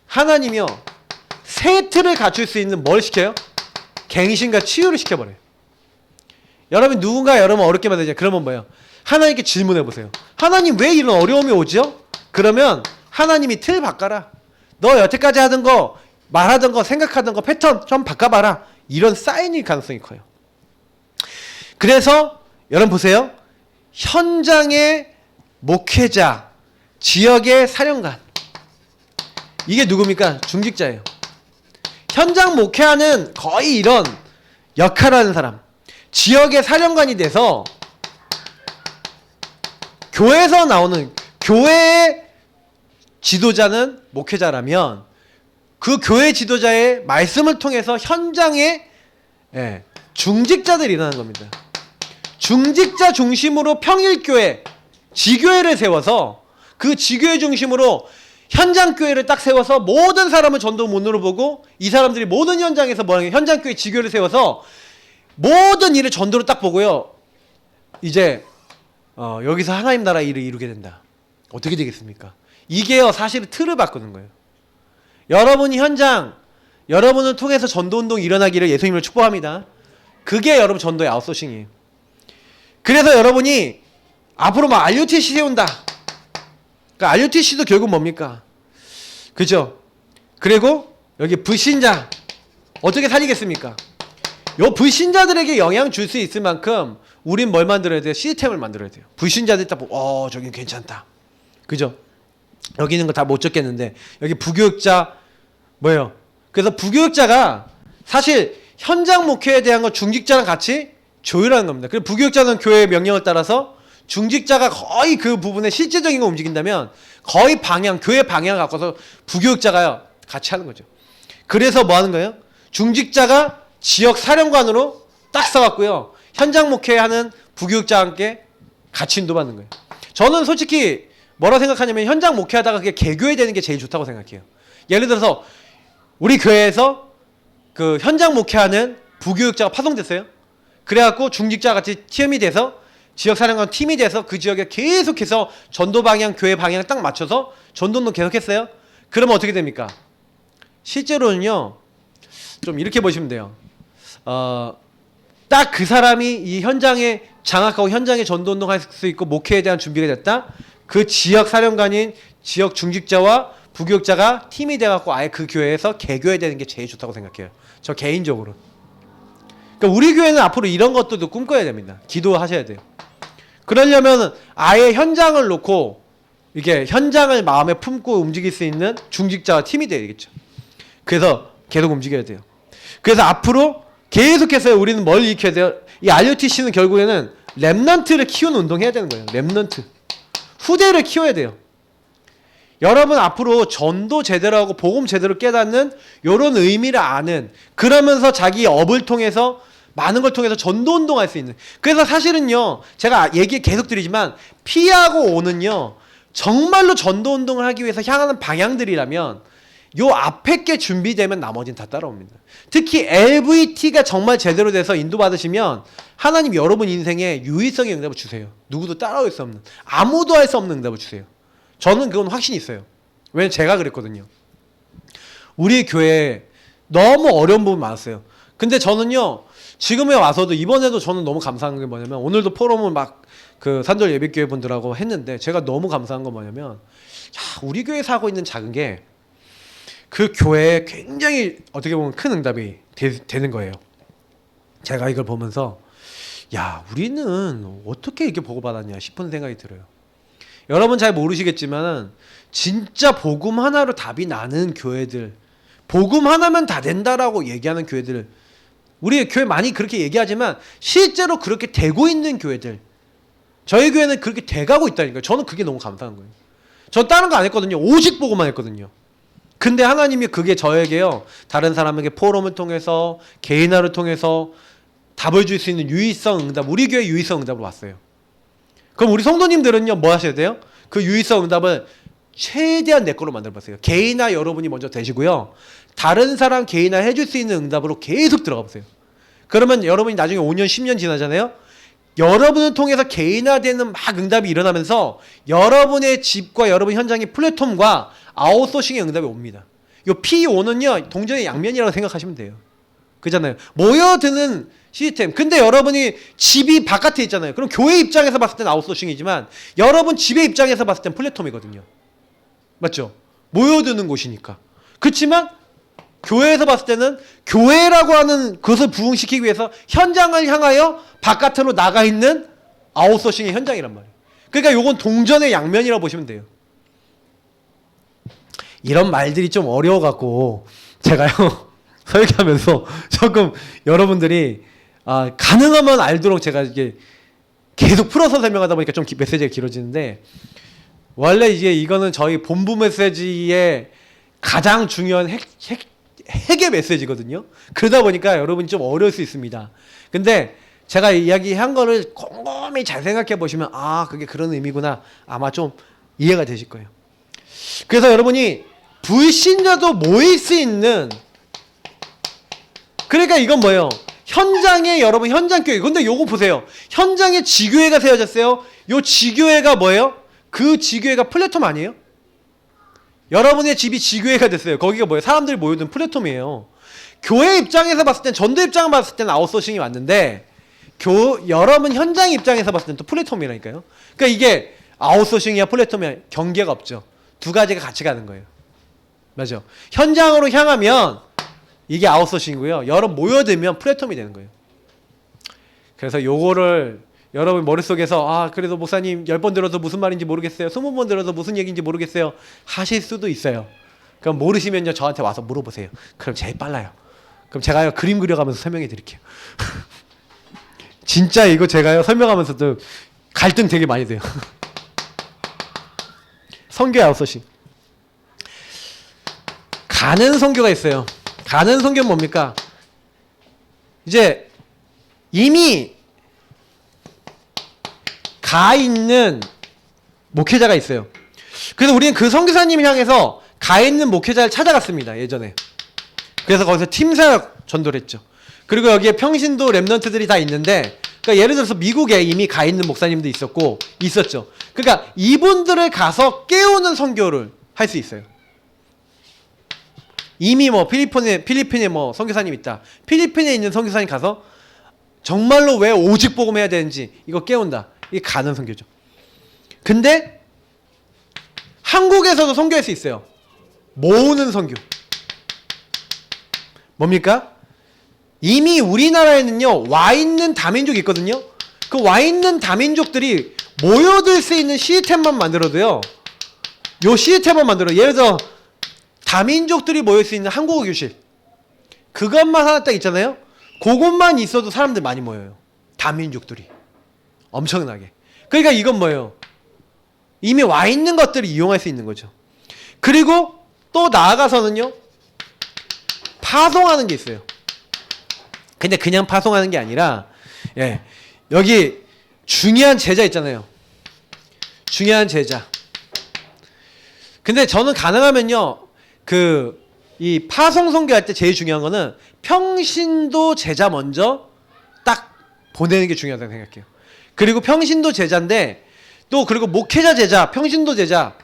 하나님이요, 세트를 갖출 수 있는 뭘 시켜요? 갱신과 치유를 시켜버려요. 여러분 누군가 여러분 어렵게 만들잖아요. 그러면 뭐예요? 하나님께 질문해 보세요. 하나님 왜 이런 어려움이 오죠? 그러면 하나님이 틀 바꿔라. 너 여태까지 하던 거, 말하던 거, 생각하던 거 패턴 좀 바꿔봐라. 이런 사인일 가능성이 커요. 그래서 여러분 보세요. 현장의 목회자, 지역의 사령관. 이게 누굽니까? 중직자예요. 현장 목회하는 거의 이런 역할을 하는 사람. 지역의 사령관이 돼서 교회에서 나오는, 교회의 지도자는 목회자라면 그 교회 지도자의 말씀을 통해서 현장에 중직자들이 일어나는 겁니다. 중직자 중심으로 평일교회, 지교회를 세워서 그 지교회 중심으로 현장교회를 딱 세워서 모든 사람을 전도 문으로 보고 이 사람들이 모든 현장에서 뭐하는 현장교회 지교회를 세워서 모든 일을 전도로 딱 보고요. 이제 여기서 하나님 나라 일을 이루게 된다. 어떻게 되겠습니까? 이게요, 사실은 틀을 바꾸는 거예요. 여러분이 현장, 여러분을 통해서 전도운동이 일어나기를 예수님을 축복합니다. 그게 여러분 전도의 아웃소싱이에요. 그래서 여러분이 앞으로 막 RUTC 세운다. 그러니까 RUTC도 결국 뭡니까? 그죠? 그리고 여기 불신자 어떻게 살리겠습니까? 요 불신자들에게 영향 줄 수 있을 만큼 우린 뭘 만들어야 돼요? 시스템을 만들어야 돼요. 불신자들 딱 보고 저긴 괜찮다. 그죠? 여기 있는 거 다 못 적겠는데 여기 부교육자 뭐예요? 그래서 부교육자가 사실 현장 목회에 대한 거 중직자랑 같이 조율하는 겁니다. 그리고 부교육자는 교회의 명령을 따라서 중직자가 거의 그 부분에 실제적인 거 움직인다면 거의 방향, 교회 방향을 갖고서 부교육자가 같이 하는 거죠. 그래서 뭐 하는 거예요? 중직자가 지역 사령관으로 딱 써갖고요. 현장 목회하는 부교육자와 함께 같이 인도받는 거예요. 저는 솔직히 뭐라 생각하냐면 현장 목회하다가 그게 개교회 되는 게 제일 좋다고 생각해요. 예를 들어서 우리 교회에서 그 현장 목회하는 부교육자가 파송됐어요. 그래갖고 중직자 같이 팀이 돼서 지역사령관 팀이 돼서 그 지역에 계속해서 전도 방향, 교회 방향을 딱 맞춰서 전도는 계속했어요. 그러면 어떻게 됩니까? 실제로는요, 좀 이렇게 보시면 돼요. 딱 그 사람이 이 현장에 장악하고 현장에 전도운동할 수 있고 목회에 대한 준비가 됐다. 그 지역 사령관인 지역 중직자와 부교육자가 팀이 돼갖고 아예 그 교회에서 개교해야 되는 게 제일 좋다고 생각해요. 저 개인적으로. 그러니까 우리 교회는 앞으로 이런 것들도 꿈꿔야 됩니다. 기도하셔야 돼요. 그러려면 아예 현장을 놓고 이게 현장을 마음에 품고 움직일 수 있는 중직자와 팀이 돼야겠죠. 그래서 계속 움직여야 돼요. 그래서 앞으로 계속해서 우리는 뭘 익혀야 돼요? 이 RUTC는 결국에는 렘넌트를 키우는 운동해야 되는 거예요. 렘넌트. 후대를 키워야 돼요. 여러분 앞으로 전도 제대로 하고 복음 제대로 깨닫는 이런 의미를 아는, 그러면서 자기 업을 통해서 많은 걸 통해서 전도 운동할 수 있는. 그래서 사실은요, 제가 얘기 계속 드리지만 P하고 O는요 정말로 전도 운동을 하기 위해서 향하는 방향들이라면 요 앞에 게 준비되면 나머지는 다 따라옵니다. 특히 LVT가 정말 제대로 돼서 인도받으시면 하나님 여러분 인생에 유의성의 응답을 주세요. 누구도 따라올 수 없는, 아무도 할 수 없는 응답을 주세요. 저는 그건 확신이 있어요. 왜냐면 제가 그랬거든요. 우리 교회에 너무 어려운 부분 많았어요. 근데 저는요, 지금에 와서도 이번에도 저는 너무 감사한 게 뭐냐면, 오늘도 포럼을 막 그 산돌 예배교회 분들하고 했는데 제가 너무 감사한 건 뭐냐면, 우리 교회에서 하고 있는 작은 게 그 교회에 굉장히 어떻게 보면 큰 응답이 되는 거예요. 제가 이걸 보면서 야, 우리는 어떻게 이렇게 보고받았냐 싶은 생각이 들어요. 여러분 잘 모르시겠지만 진짜 복음 하나로 답이 나는 교회들, 복음 하나면 다 된다라고 얘기하는 교회들, 우리 교회 많이 그렇게 얘기하지만 실제로 그렇게 되고 있는 교회들, 저희 교회는 그렇게 돼가고 있다니까요. 저는 그게 너무 감사한 거예요. 전 다른 거 안 했거든요. 오직 복음만 했거든요. 근데 하나님이 그게 저에게요, 다른 사람에게 포럼을 통해서 개인화를 통해서 답을 줄 수 있는 유의성 응답, 우리 교회 유의성 응답으로 왔어요. 그럼 우리 성도님들은요 뭐 하셔야 돼요? 그 유의성 응답을 최대한 내 걸로 만들어보세요. 개인화 여러분이 먼저 되시고요, 다른 사람 개인화 해줄 수 있는 응답으로 계속 들어가 보세요. 그러면 여러분이 나중에 5년 10년 지나잖아요. 여러분을 통해서 개인화되는 막 응답이 일어나면서 여러분의 집과 여러분 현장의 플랫폼과 아웃소싱의 응답이 옵니다. 이 P5는요 동전의 양면이라고 생각하시면 돼요. 그잖아요. 모여드는 시스템. 근데 여러분이 집이 바깥에 있잖아요. 그럼 교회 입장에서 봤을 땐 아웃소싱이지만 여러분 집의 입장에서 봤을 땐 플랫폼이거든요. 맞죠? 모여드는 곳이니까. 그렇지만 교회에서 봤을 때는 교회라고 하는 것을 부흥시키기 위해서 현장을 향하여 바깥으로 나가 있는 아웃소싱의 현장이란 말이에요. 그러니까 요건 동전의 양면이라고 보시면 돼요. 이런 말들이 좀 어려워갖고 제가요 설교하면서 조금 여러분들이 가능하면 알도록 제가 이게 계속 풀어서 설명하다 보니까 좀 메시지가 길어지는데, 원래 이제 이거는 저희 본부 메시지의 가장 중요한 핵의 메시지거든요. 그러다 보니까 여러분이 좀 어려울 수 있습니다. 근데 제가 이야기한 거를 곰곰이 잘 생각해 보시면 그게 그런 의미구나 아마 좀 이해가 되실 거예요. 그래서 여러분이 불신자도 모일 수 있는, 그러니까 이건 뭐예요? 현장에 여러분 현장교회. 근데 요거 보세요. 현장에 지교회가 세워졌어요. 요 지교회가 뭐예요? 그 지교회가 플랫폼 아니에요? 여러분의 집이 지교회가 됐어요. 거기가 뭐예요? 사람들이 모여든 플랫폼이에요. 교회 입장에서 봤을 땐, 전도 입장을 봤을 땐 아웃소싱이 맞는데 여러분 현장 입장에서 봤을 땐 또 플랫폼이라니까요. 그러니까 이게 아웃소싱이야 플랫폼이야 경계가 없죠. 두 가지가 같이 가는 거예요. 맞죠? 현장으로 향하면 이게 아웃소싱이고요. 여러분 모여들면 플랫폼이 되는 거예요. 그래서 요거를 여러분 머릿속에서 그래도 목사님 10번 들어도 무슨 말인지 모르겠어요. 20번 들어도 무슨 얘기인지 모르겠어요. 하실 수도 있어요. 그럼 모르시면요 저한테 와서 물어보세요. 그럼 제일 빨라요. 그럼 제가요 그림 그려가면서 설명해 드릴게요. 진짜 이거 제가요 설명하면서도 갈등 되게 많이 돼요. 선교 아웃소싱. 가는 선교가 있어요. 가는 선교는 뭡니까? 이제 이미 가 있는 목회자가 있어요. 그래서 우리는 그 선교사님을 향해서 가 있는 목회자를 찾아갔습니다. 예전에. 그래서 거기서 팀사역 전도를 했죠. 그리고 여기에 평신도 랩런트들이 다 있는데, 그러니까 예를 들어서 미국에 이미 가 있는 목사님도 있었죠. 그러니까 이분들을 가서 깨우는 선교를 할 수 있어요. 이미 뭐 필리핀에 뭐 선교사님 있다. 필리핀에 있는 선교사님 가서 정말로 왜 오직 복음해야 되는지 이거 깨운다. 이게 가는 선교죠. 근데 한국에서도 선교할 수 있어요. 모으는 선교. 뭡니까? 이미 우리나라에는요, 와 있는 다민족이 있거든요. 그 와 있는 다민족들이 모여들 수 있는 시스템만 만들어도요, 요 시스템만 만들어. 예를 들어 다민족들이 모일 수 있는 한국어 교실, 그것만 하나 딱 있잖아요. 그것만 있어도 사람들 많이 모여요. 다민족들이 엄청나게. 그러니까 이건 뭐예요? 이미 와 있는 것들을 이용할 수 있는 거죠. 그리고 또 나아가서는요, 파송하는 게 있어요. 근데 그냥 파송하는 게 아니라, 예, 여기 중요한 제자 있잖아요. 중요한 제자. 근데 저는 가능하면요, 이 파송 선교할 때 제일 중요한 거는 평신도 제자 먼저 딱 보내는 게 중요하다고 생각해요. 그리고 평신도 제자인데, 또 그리고 목회자 제자, 평신도 제자.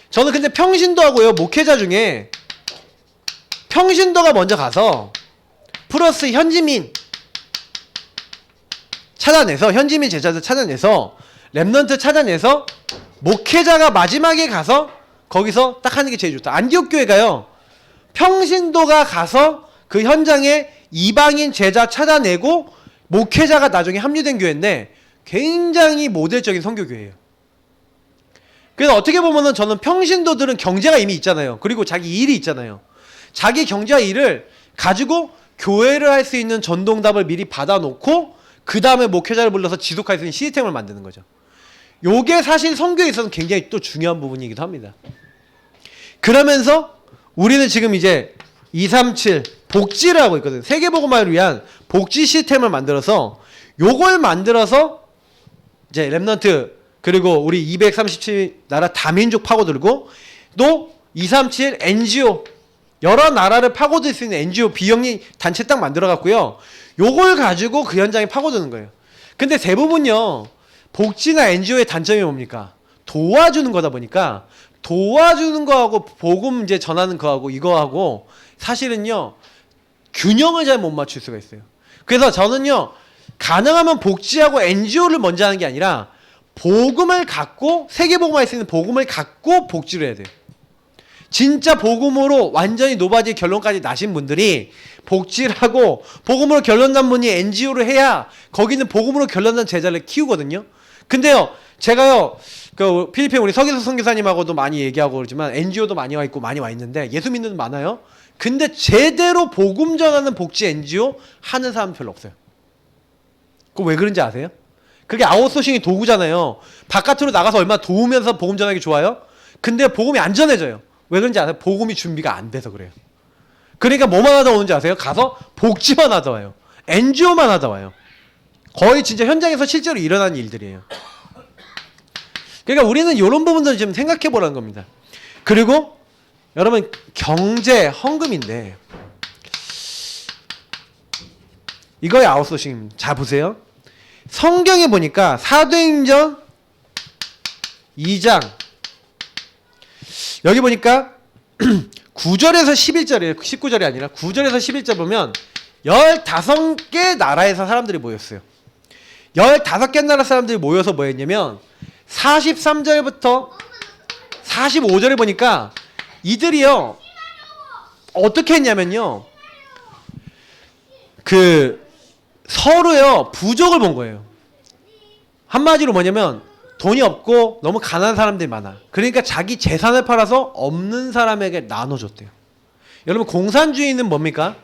저는 근데 평신도하고요, 목회자 중에 평신도가 먼저 가서 플러스 현지민 찾아내서, 현지민 제자들 찾아내서, 랩런트 찾아내서 목회자가 마지막에 가서 거기서 딱 하는 게 제일 좋다. 안디옥 교회가요, 평신도가 가서 그 현장에 이방인 제자 찾아내고 목회자가 나중에 합류된 교회인데 굉장히 모델적인 선교교회예요. 그래서 어떻게 보면은 저는 평신도들은 경제가 이미 있잖아요. 그리고 자기 일이 있잖아요. 자기 경제와 일을 가지고 교회를 할 수 있는 전동답을 미리 받아놓고 그 다음에 목회자를 불러서 지속할 수 있는 시스템을 만드는 거죠. 요게 사실 선교에 있어서는 굉장히 또 중요한 부분이기도 합니다. 그러면서 우리는 지금 이제 237 복지를 하고 있거든요. 세계복음화를 위한 복지 시스템을 만들어서 요걸 만들어서 이제 랩런트 그리고 우리 237나라 다민족 파고들고 또 237 NGO 여러 나라를 파고들 수 있는 NGO 비영리 단체 딱 만들어 갖고요. 요걸 가지고 그 현장에 파고드는 거예요. 근데 대부분요, 복지나 NGO의 단점이 뭡니까? 도와주는 거다 보니까 도와주는 거하고 복음 이제 전하는 거하고 이거하고 사실은요, 균형을 잘 못 맞출 수가 있어요. 그래서 저는요, 가능하면 복지하고 NGO를 먼저 하는 게 아니라 복음을 갖고, 세계복음화할 수 있는 복음을 갖고 복지를 해야 돼요. 진짜 복음으로 완전히 노바지 결론까지 나신 분들이 복지를 하고 복음으로 결론 난 분이 NGO를 해야 거기는 복음으로 결론 난 제자를 키우거든요. 근데요, 제가요, 그 필리핀 우리 서기석 선교사님하고도 많이 얘기하고 그러지만 NGO도 많이 와 있고 많이 와 있는데 예수 믿는 분 많아요. 근데 제대로 복음 전하는 복지 NGO 하는 사람 별로 없어요. 그거 왜 그런지 아세요? 그게 아웃소싱이 도구잖아요. 바깥으로 나가서 얼마나 도우면서 복음 전하기 좋아요? 근데 복음이 안 전해져요. 왜 그런지 아세요? 복음이 준비가 안 돼서 그래요. 그러니까 뭐만 하다 오는지 아세요? 가서 복지만 하다 와요. NGO만 하다 와요. 거의 진짜 현장에서 실제로 일어나는 일들이에요. 그러니까 우리는 이런 부분들을 좀 생각해 보라는 겁니다. 그리고 여러분, 경제 헌금인데 이거의 아웃소싱입니다. 자, 보세요. 성경에 보니까 사도행전 2장 여기 보니까 9절에서 11절이에요. 19절이 아니라 9절에서 11절 보면 15개 나라에서 사람들이 모였어요. 15개 나라 사람들이 모여서 뭐 했냐면 43절부터 45절에 보니까 이들이요, 어떻게 했냐면요, 서로요 부족을 본 거예요. 한마디로 뭐냐면 돈이 없고 너무 가난한 사람들이 많아. 그러니까 자기 재산을 팔아서 없는 사람에게 나눠줬대요. 여러분, 공산주의는 뭡니까?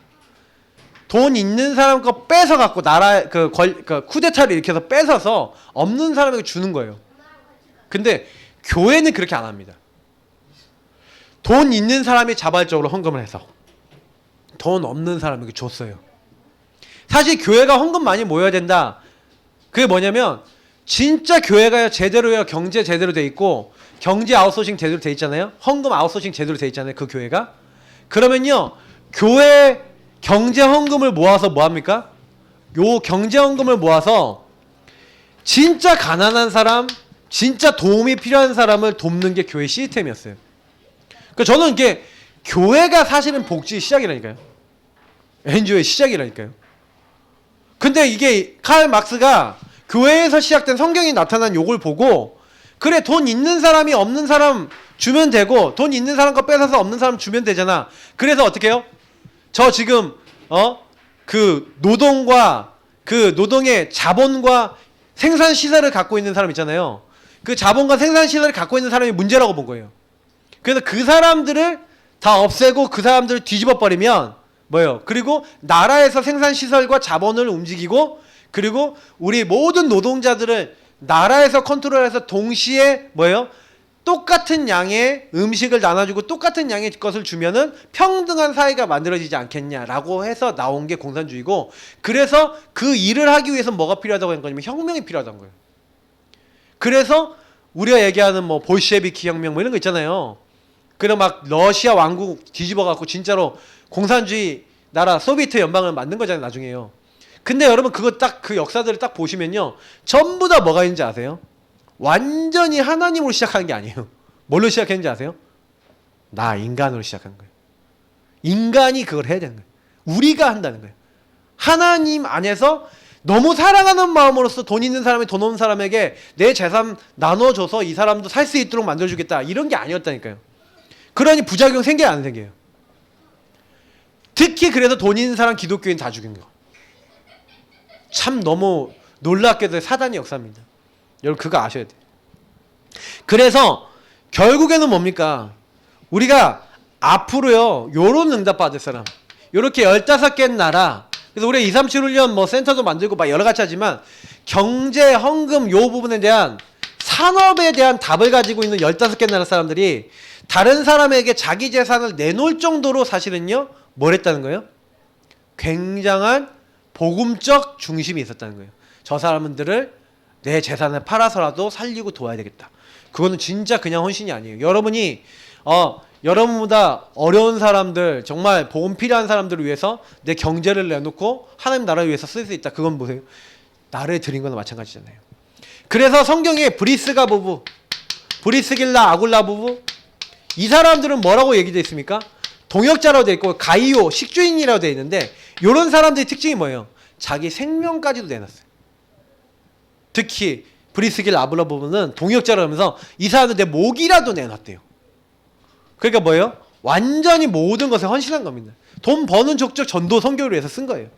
돈 있는 사람 거 뺏어갖고 나라 쿠데타를 일으켜서 뺏어서 없는 사람에게 주는 거예요. 근데 교회는 그렇게 안 합니다. 돈 있는 사람이 자발적으로 헌금을 해서, 돈 없는 사람에게 줬어요. 사실 교회가 헌금 많이 모여야 된다. 그게 뭐냐면 진짜 교회가 제대로요, 경제 제대로 돼 있고 경제 아웃소싱 제대로 돼 있잖아요. 헌금 아웃소싱 제대로 돼 있잖아요. 그 교회가. 그러면요, 교회 경제 헌금을 모아서 뭐 합니까? 요 경제 헌금을 모아서 진짜 가난한 사람, 진짜 도움이 필요한 사람을 돕는 게 교회 시스템이었어요. 그러니까 저는 이게 교회가 사실은 복지의 시작이라니까요. NGO의 시작이라니까요. 근데 이게 칼 막스가 교회에서 시작된 성경이 나타난 요걸 보고, 그래, 돈 있는 사람이 없는 사람 주면 되고 돈 있는 사람 거 뺏어서 없는 사람 주면 되잖아. 그래서 어떻게 해요? 저 지금 그 노동과 그 노동의 자본과 생산 시설을 갖고 있는 사람 있잖아요. 그 자본과 생산 시설을 갖고 있는 사람이 문제라고 본 거예요. 그래서 그 사람들을 다 없애고 그 사람들을 뒤집어 버리면 뭐예요? 그리고 나라에서 생산 시설과 자본을 움직이고, 그리고 우리 모든 노동자들을 나라에서 컨트롤해서 동시에 뭐예요? 똑같은 양의 음식을 나눠주고 똑같은 양의 것을 주면은 평등한 사회가 만들어지지 않겠냐라고 해서 나온 게 공산주의고, 그래서 그 일을 하기 위해서 뭐가 필요하다고 한 거냐면 혁명이 필요하다는 거예요. 그래서 우리가 얘기하는 뭐 볼셰비키 혁명 뭐 이런 거 있잖아요. 그래 막 러시아 왕국 뒤집어 갖고 진짜로 공산주의 나라 소비에트 연방을 만든 거잖아요, 나중에요. 근데 여러분 그거 딱 그 역사들을 딱 보시면요, 전부 다 뭐가 있는지 아세요? 완전히 하나님으로 시작하는 게 아니에요. 뭘로 시작했는지 아세요? 나 인간으로 시작한 거예요. 인간이 그걸 해야 되는 거예요. 우리가 한다는 거예요. 하나님 안에서 너무 사랑하는 마음으로서 돈 있는 사람이 돈 없는 사람에게 내 재산 나눠줘서 이 사람도 살 수 있도록 만들어주겠다, 이런 게 아니었다니까요. 그러니 부작용 생겨요, 안 생겨요? 특히 그래서 돈 있는 사람 기독교인 다 죽인 거. 참 너무 놀랍게도 사단의 역사입니다. 여러분 그거 아셔야 돼요. 그래서 결국에는 뭡니까? 우리가 앞으로요, 요런 응답 받을 사람, 요렇게 15개 나라, 그래서 우리가 237훈련 뭐 센터도 만들고 막 여러 가지 하지만 경제, 헌금 요 부분에 대한 산업에 대한 답을 가지고 있는 15개 나라 사람들이 다른 사람에게 자기 재산을 내놓을 정도로 사실은요, 뭘 했다는 거예요? 굉장한 복음적 중심이 있었다는 거예요. 저 사람들을 내 재산을 팔아서라도 살리고 도와야 되겠다. 그거는 진짜 그냥 헌신이 아니에요. 여러분이 여러분보다 어려운 사람들, 정말 복음 필요한 사람들을 위해서 내 경제를 내놓고 하나님 나라를 위해서 쓸 수 있다. 그건 보세요. 나를 드린 거나 마찬가지잖아요. 그래서 성경에 브리스가 부부, 브리스길라 아굴라 부부, 이 사람들은 뭐라고 얘기되어 있습니까? 동역자라고 되어 있고 가이오, 식주인이라고 되어 있는데, 이런 사람들의 특징이 뭐예요? 자기 생명까지도 내놨어요. 특히 브리스길 아블라 부부는 동역자라고 하면서 이 사람들 내 목이라도 내놨대요. 그러니까 뭐예요? 완전히 모든 것에 헌신한 겁니다. 돈 버는 족적 전도 선교를 위해서 쓴 거예요.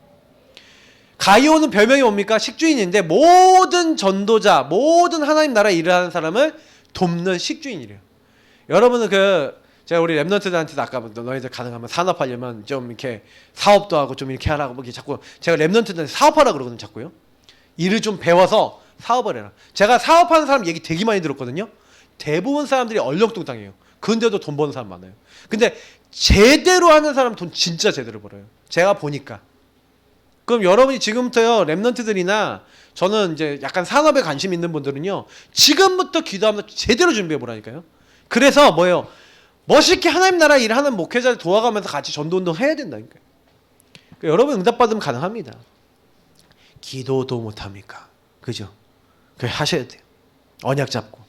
가이오는 별명이 뭡니까? 식주인인데 모든 전도자, 모든 하나님 나라 일을 하는 사람을 돕는 식주인이래요. 여러분은 제가 우리 랩런트들한테도 아까 너희들 가능하면 산업하려면 좀 이렇게 사업도 하고 좀 이렇게 하라고 뭐 이렇게 자꾸 제가 랩런트들한테 사업하라 그러거든요, 자꾸요. 일을 좀 배워서 사업을 해라. 제가 사업하는 사람 얘기 되게 많이 들었거든요. 대부분 사람들이 얼렁뚱땅해요. 근데도 돈 버는 사람 많아요. 근데 제대로 하는 사람 돈 진짜 제대로 벌어요. 제가 보니까. 그럼 여러분이 지금부터요, 랩런트들이나 저는 이제 약간 산업에 관심 있는 분들은요, 지금부터 기도하면 제대로 준비해 보라니까요. 그래서 뭐예요? 멋있게 하나님 나라 일하는 목회자를 도와가면서 같이 전도운동 해야 된다니까요. 그러니까 여러분 응답받으면 가능합니다. 기도도 못합니까? 그죠? 그래 하셔야 돼요. 언약 잡고.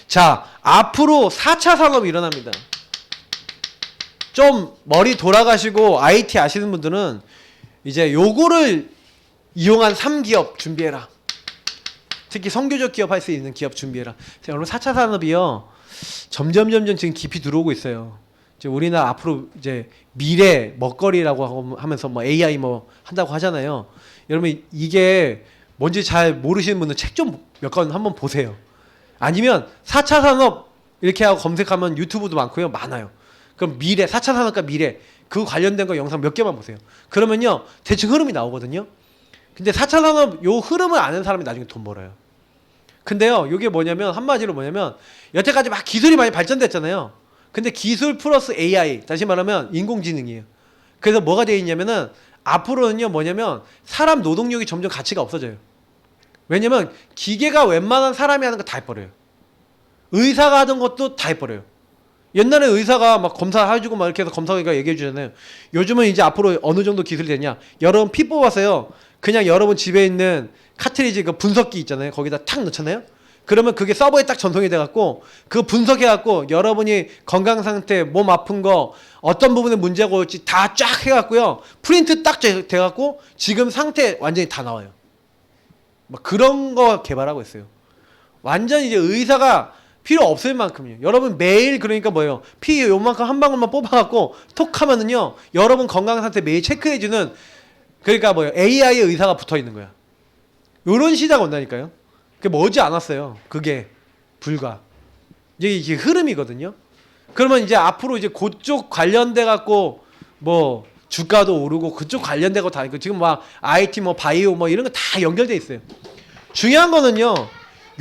자, 앞으로 4차 산업이 일어납니다. 좀 머리 돌아가시고 IT 아시는 분들은 이제 요거를 이용한 3기업 준비해라. 특히 선교적 기업 할 수 있는 기업 준비해라. 여러분 4차 산업이요, 점점 지금 깊이 들어오고 있어요. 이제 우리나라 앞으로 이제 미래 먹거리라고 하면서 뭐 AI 뭐 한다고 하잖아요. 여러분 이게 뭔지 잘 모르시는 분은 책 좀 몇 권 한번 보세요. 아니면 4차 산업 이렇게 하고 검색하면 유튜브도 많고요, 많아요. 그럼 미래, 4차 산업과 미래 그 관련된 거 영상 몇 개만 보세요. 그러면요 대충 흐름이 나오거든요. 근데 4차 산업 요 흐름을 아는 사람이 나중에 돈 벌어요. 근데요, 이게 뭐냐면 한마디로 뭐냐면 여태까지 막 기술이 많이 발전됐잖아요. 근데 기술 플러스 AI, 다시 말하면 인공지능이에요. 그래서 뭐가 돼 있냐면은 앞으로는요 뭐냐면 사람 노동력이 점점 가치가 없어져요. 왜냐면 기계가 웬만한 사람이 하는 거 다 해버려요. 의사가 하던 것도 다 해버려요. 옛날에 의사가 막 검사해주고 막 이렇게 해서 검사가 얘기해 주잖아요. 요즘은 이제 앞으로 어느 정도 기술이 되냐. 여러분 피 뽑아서요. 그냥 여러분 집에 있는 카트리지 그 분석기 있잖아요. 거기다 탁 넣잖아요. 그러면 그게 서버에 딱 전송이 돼갖고 그거 분석해갖고 여러분이 건강 상태, 몸 아픈 거 어떤 부분에 문제가 올지 다 쫙 해갖고요. 프린트 딱 돼갖고 지금 상태 완전히 다 나와요. 막 그런 거 개발하고 있어요. 완전 이제 의사가 필요 없을 만큼요. 여러분 매일 그러니까 뭐예요? 피 요만큼 한 방울만 뽑아갖고 톡 하면은요. 여러분 건강 상태 매일 체크해주는 그러니까 뭐예요? AI의 의사가 붙어 있는 거야. 요런 시대가 온다니까요. 그게 머지 않았어요. 그게 불과. 이게 흐름이거든요. 그러면 이제 앞으로 이제 그쪽 관련돼 갖고 뭐 주가도 오르고 그쪽 관련되고 다 있고 지금 막 IT 뭐 바이오 뭐 이런 거 다 연결돼 있어요. 중요한 거는요.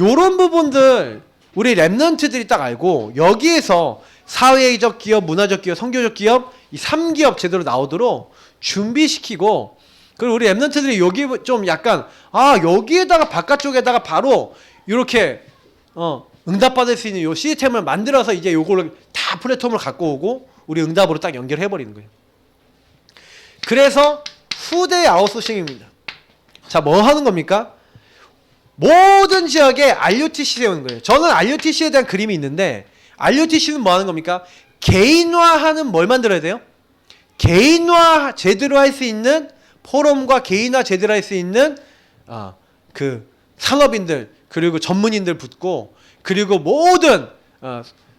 요런 부분들 우리 랩넌트들이 딱 알고 여기에서 사회적 기업, 문화적 기업, 선교적 기업 이 3기업 제대로 나오도록 준비시키고 그리고 우리 랩넌트들이 여기 좀 약간 여기에다가 바깥쪽에다가 바로 이렇게 응답받을 수 있는 요 시스템을 만들어서 이제 요거를 다 플랫폼을 갖고 오고 우리 응답으로 딱 연결해 버리는 거예요. 그래서 후대 아웃소싱입니다. 자, 뭐 하는 겁니까? 모든 지역에 RUTC 세우는 거예요. 저는 RUTC에 대한 그림이 있는데 RUTC는 뭐 하는 겁니까? 개인화하는 뭘 만들어야 돼요? 개인화 제대로 할 수 있는 포럼과 개인화 제대로 할 수 있는 그 산업인들 그리고 전문인들 붙고 그리고 모든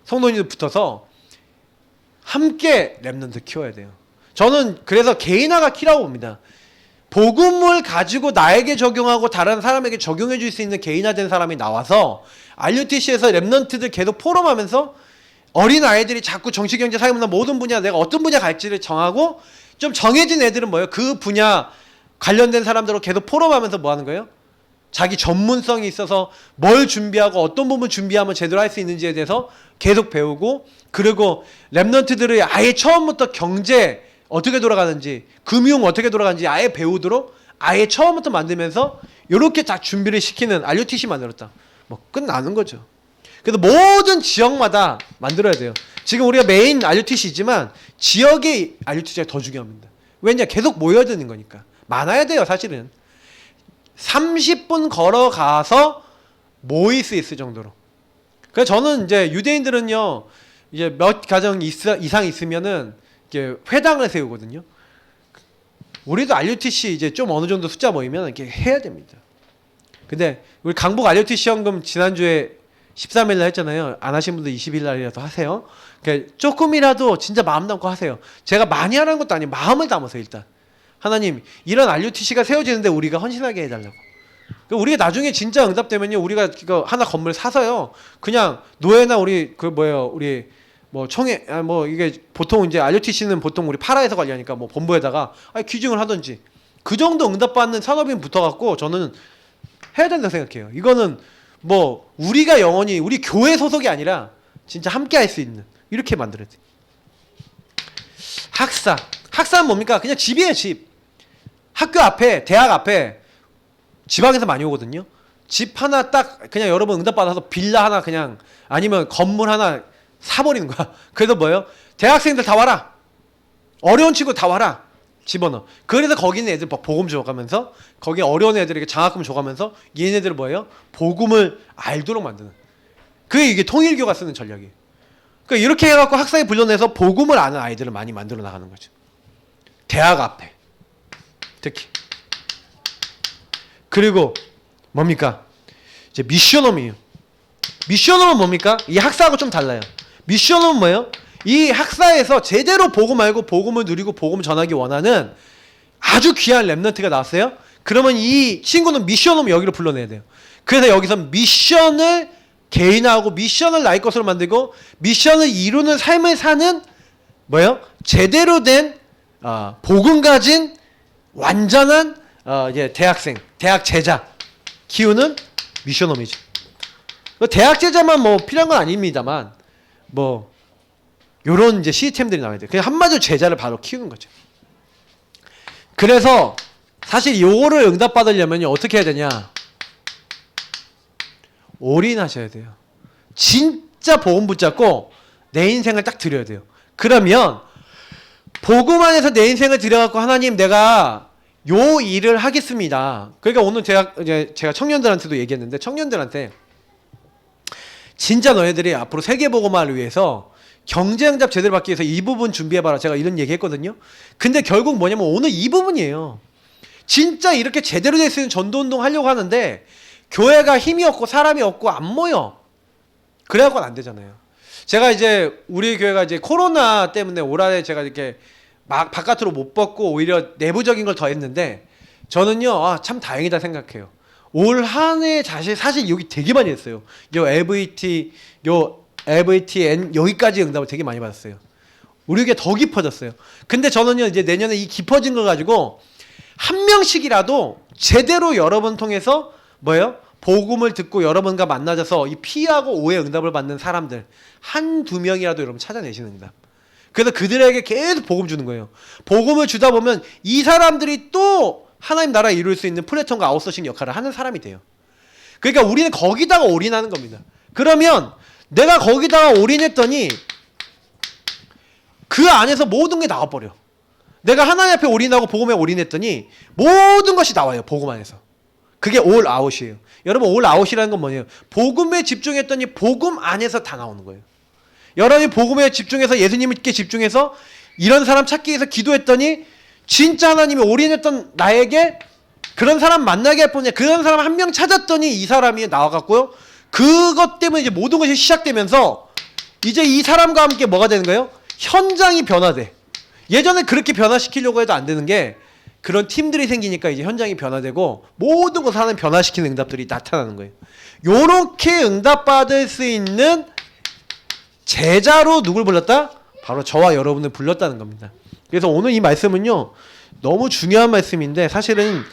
성도님들 붙어서 함께 랩넌트 키워야 돼요. 저는 그래서 개인화가 키라고 봅니다. 복음을 가지고 나에게 적용하고 다른 사람에게 적용해 줄 수 있는 개인화된 사람이 나와서 RUTC에서 랩넌트들 계속 포럼하면서 어린 아이들이 자꾸 정치, 경제, 사회, 문화 모든 분야 내가 어떤 분야 갈지를 정하고 좀 정해진 애들은 뭐예요? 그 분야 관련된 사람들로 계속 포럼하면서 뭐 하는 거예요? 자기 전문성이 있어서 뭘 준비하고 어떤 부분 준비하면 제대로 할 수 있는지에 대해서 계속 배우고 그리고 랩넌트들을 아예 처음부터 경제 어떻게 돌아가는지 금융 어떻게 돌아가는지 아예 배우도록 아예 처음부터 만들면서 이렇게 다 준비를 시키는 RUTC 만들었다. 뭐 끝나는 거죠. 그래서 모든 지역마다 만들어야 돼요. 지금 우리가 메인 RUTC이지만 지역의 RUTC가 더 중요합니다. 왜냐? 계속 모여야 되는 거니까. 많아야 돼요, 사실은. 30분 걸어가서 모일 수 있을 정도로. 그래서 저는 이제 유대인들은요, 이제 몇 가정 이상 있으면은 이렇게 회당을 세우거든요. 우리도 RUTC 이제 좀 어느 정도 숫자 모이면 이렇게 해야 됩니다. 근데 우리 강북 RUTC 헌금 지난주에 13일 날 했잖아요. 안 하신 분들 20일 날이라도 하세요. 그러니까 조금이라도 진짜 마음 담고 하세요. 제가 많이 하라는 것도 아니에요. 마음을 담아서 일단. 하나님, 이런 RUTC가 세워지는데 우리가 헌신하게 해달라고. 그러니까 우리가 나중에 진짜 응답되면요. 우리가 이거 하나 건물 사서요. 그냥 노예나 우리 우리 뭐 청해 뭐 이게 보통 이제 RUTC는 보통 우리 파라에서 관리하니까 뭐 본부에다가 기증을 하든지 그 정도 응답받는 산업인 붙어갖고 저는 해야 된다고 생각해요. 이거는 뭐 우리가 영원히 우리 교회 소속이 아니라 진짜 함께 할 수 있는 이렇게 만들어야 돼. 학사는 뭡니까? 그냥 집이에요. 집. 학교 앞에 대학 앞에 지방에서 많이 오거든요. 집 하나 딱 그냥 여러분 응답받아서 빌라 하나 그냥 아니면 건물 하나 사버리는 거야. 그래서 뭐예요? 대학생들 다 와라. 어려운 친구 다 와라. 집어넣어. 그래서 거기 있는 애들 복음 줘가면서 거기 어려운 애들에게 장학금 줘가면서 얘네들 뭐예요? 복음을 알도록 만드는. 그게 이게 통일교가 쓰는 전략이에요. 그러니까 이렇게 해갖고 학사에 불러내서 복음을 아는 아이들을 많이 만들어 나가는 거죠. 대학 앞에 특히. 그리고 뭡니까? 이제 미션홈이에요. 미션홈은 뭡니까? 이 학사하고 좀 달라요. 미션홈은 뭐예요? 이 학사에서 제대로 복음 알고 복음을 누리고 복음 전하기 원하는 아주 귀한 랩넌트가 나왔어요. 그러면 이 친구는 미션홈 여기로 불러내야 돼요. 그래서 여기서 미션을 개인화하고 미션을 나의 것으로 만들고 미션을 이루는 삶을 사는 뭐예요? 제대로 된 복음 가진 완전한 이제 대학생, 대학 제자 키우는 미션홈이죠. 대학 제자만 뭐 필요한 건 아닙니다만 뭐 요런 이제 시스템들이 나와야 돼요. 그냥 한마디로 제자를 바로 키우는 거죠. 그래서 사실 요거를 응답받으려면 어떻게 해야 되냐? 올인하셔야 돼요. 진짜 복음 붙잡고 내 인생을 딱 드려야 돼요. 그러면 복음 안에서 내 인생을 들여갖고 하나님 내가 요 일을 하겠습니다. 그러니까 오늘 제가 청년들한테도 얘기했는데 청년들한테 진짜 너희들이 앞으로 세계복음화를 위해서 경제응답 제대로 받기 위해서 이 부분 준비해봐라. 제가 이런 얘기 했거든요. 근데 결국 뭐냐면 오늘 이 부분이에요. 진짜 이렇게 제대로 될 수 있는 전도운동 하려고 하는데 교회가 힘이 없고 사람이 없고 안 모여. 그래갖고는 안 되잖아요. 제가 이제 우리 교회가 이제 코로나 때문에 올 한해 제가 이렇게 막 바깥으로 못 벗고 오히려 내부적인 걸 더 했는데 저는요 참 다행이다 생각해요. 올 한해 사실 여기 되게 많이 했어요. 요 LVTN 여기까지 응답을 되게 많이 받았어요. 우리 교회 더 깊어졌어요. 근데 저는요 이제 내년에 이 깊어진 걸 가지고 한 명씩이라도 제대로 여러분 통해서 뭐예요? 복음을 듣고 여러분과 만나져서 이 피하고 오해 응답을 받는 사람들 한두 명이라도 여러분 찾아내시는 응답. 그래서 그들에게 계속 복음 주는 거예요. 복음을 주다 보면 이 사람들이 또 하나님 나라 이룰 수 있는 플랫폼과 아웃소싱 역할을 하는 사람이 돼요. 그러니까 우리는 거기다가 올인하는 겁니다. 그러면 내가 거기다가 올인했더니 그 안에서 모든 게 나와버려. 내가 하나님 앞에 올인하고 복음에 올인했더니 모든 것이 나와요. 복음 안에서. 그게 올 아웃이에요. 여러분 올 아웃이라는 건 뭐냐면 복음에 집중했더니 복음 안에서 다 나오는 거예요. 여러분이 복음에 집중해서 예수님께 집중해서 이런 사람 찾기 위해서 기도했더니 진짜 하나님이 올인했던 나에게 그런 사람 만나게 할 뿐이야. 그런 사람 한 명 찾았더니 이 사람이 나와갖고요. 그것 때문에 이제 모든 것이 시작되면서 이제 이 사람과 함께 뭐가 되는 거예요? 현장이 변화돼. 예전에 그렇게 변화시키려고 해도 안 되는 게 그런 팀들이 생기니까 이제 현장이 변화되고 모든 것을 하나님 변화시키는 응답들이 나타나는 거예요. 요렇게 응답받을 수 있는 제자로 누굴 불렀다? 바로 저와 여러분을 불렀다는 겁니다. 그래서 오늘 이 말씀은요 너무 중요한 말씀인데 사실은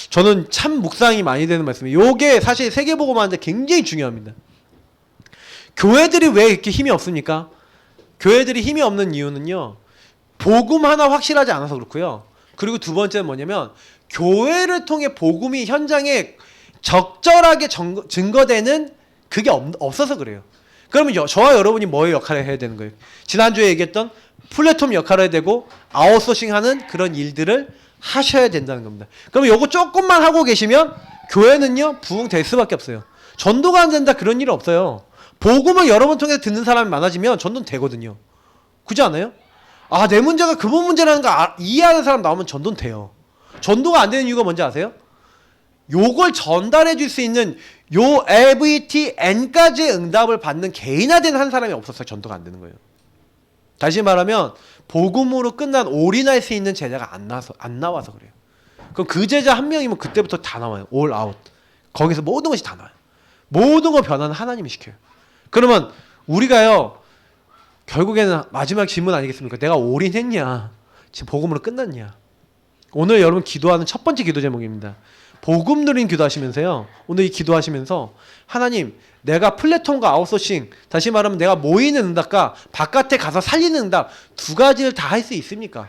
저는 참 묵상이 많이 되는 말씀이에요. 요게 사실 세계복음화하는데 굉장히 중요합니다. 교회들이 왜 이렇게 힘이 없습니까? 교회들이 힘이 없는 이유는요 복음 하나 확실하지 않아서 그렇고요. 그리고 두 번째는 뭐냐면 교회를 통해 복음이 현장에 적절하게 증거되는 그게 없어서 그래요. 그러면 저와 여러분이 뭐의 역할을 해야 되는 거예요? 지난주에 얘기했던 플랫폼 역할을 해야 되고 아웃소싱하는 그런 일들을 하셔야 된다는 겁니다. 그러면 요거 조금만 하고 계시면 교회는요 부흥될 수밖에 없어요. 전도가 안 된다 그런 일 없어요. 복음을 여러분 통해서 듣는 사람이 많아지면 전도는 되거든요. 그렇지 않아요? 아, 내 문제가 그분 문제라는 거 이해하는 사람 나오면 전도는 돼요. 전도가 안 되는 이유가 뭔지 아세요? 요걸 전달해 줄 수 있는 요 LVTN까지의 응답을 받는 개인화된 한 사람이 없어서 전도가 안 되는 거예요. 다시 말하면 복음으로 끝난 올인할 수 있는 제자가 안 나와서 그래요. 그럼 그 제자 한 명이면 그때부터 다 나와요. 올 아웃. 거기서 모든 것이 다 나와요. 모든 거 변화는 하나님이 시켜요. 그러면 우리가요 결국에는 마지막 질문 아니겠습니까? 내가 올인했냐? 지금 복음으로 끝났냐? 오늘 여러분 기도하는 첫 번째 기도 제목입니다. 복음 누린 기도하시면서요. 오늘 이 기도하시면서 하나님 내가 플랫폼과 아웃소싱 다시 말하면 내가 모이는 응답과 바깥에 가서 살리는 응답 두 가지를 다 할 수 있습니까?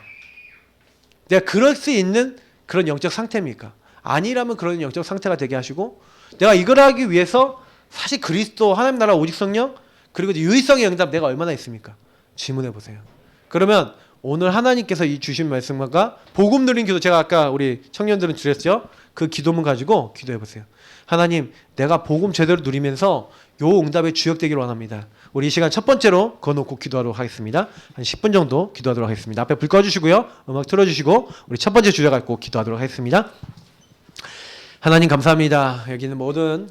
내가 그럴 수 있는 그런 영적 상태입니까? 아니라면 그런 영적 상태가 되게 하시고 내가 이걸 하기 위해서 사실 그리스도 하나님 나라 오직 성령 그리고 유의성의 응답 내가 얼마나 있습니까? 질문해 보세요. 그러면 오늘 하나님께서 이 주신 말씀과 복음 누린 기도 제가 아까 우리 청년들은 드렸죠? 그 기도문 가지고 기도해 보세요. 하나님 내가 복음 제대로 누리면서 요 응답에 주역되기를 원합니다. 우리 이 시간 첫 번째로 거놓고 기도하도록 하겠습니다. 한 10분 정도 기도하도록 하겠습니다. 앞에 불 꺼주시고요. 음악 틀어주시고 우리 첫 번째 주제 갖고 기도하도록 하겠습니다. 하나님 감사합니다. 여기는 모든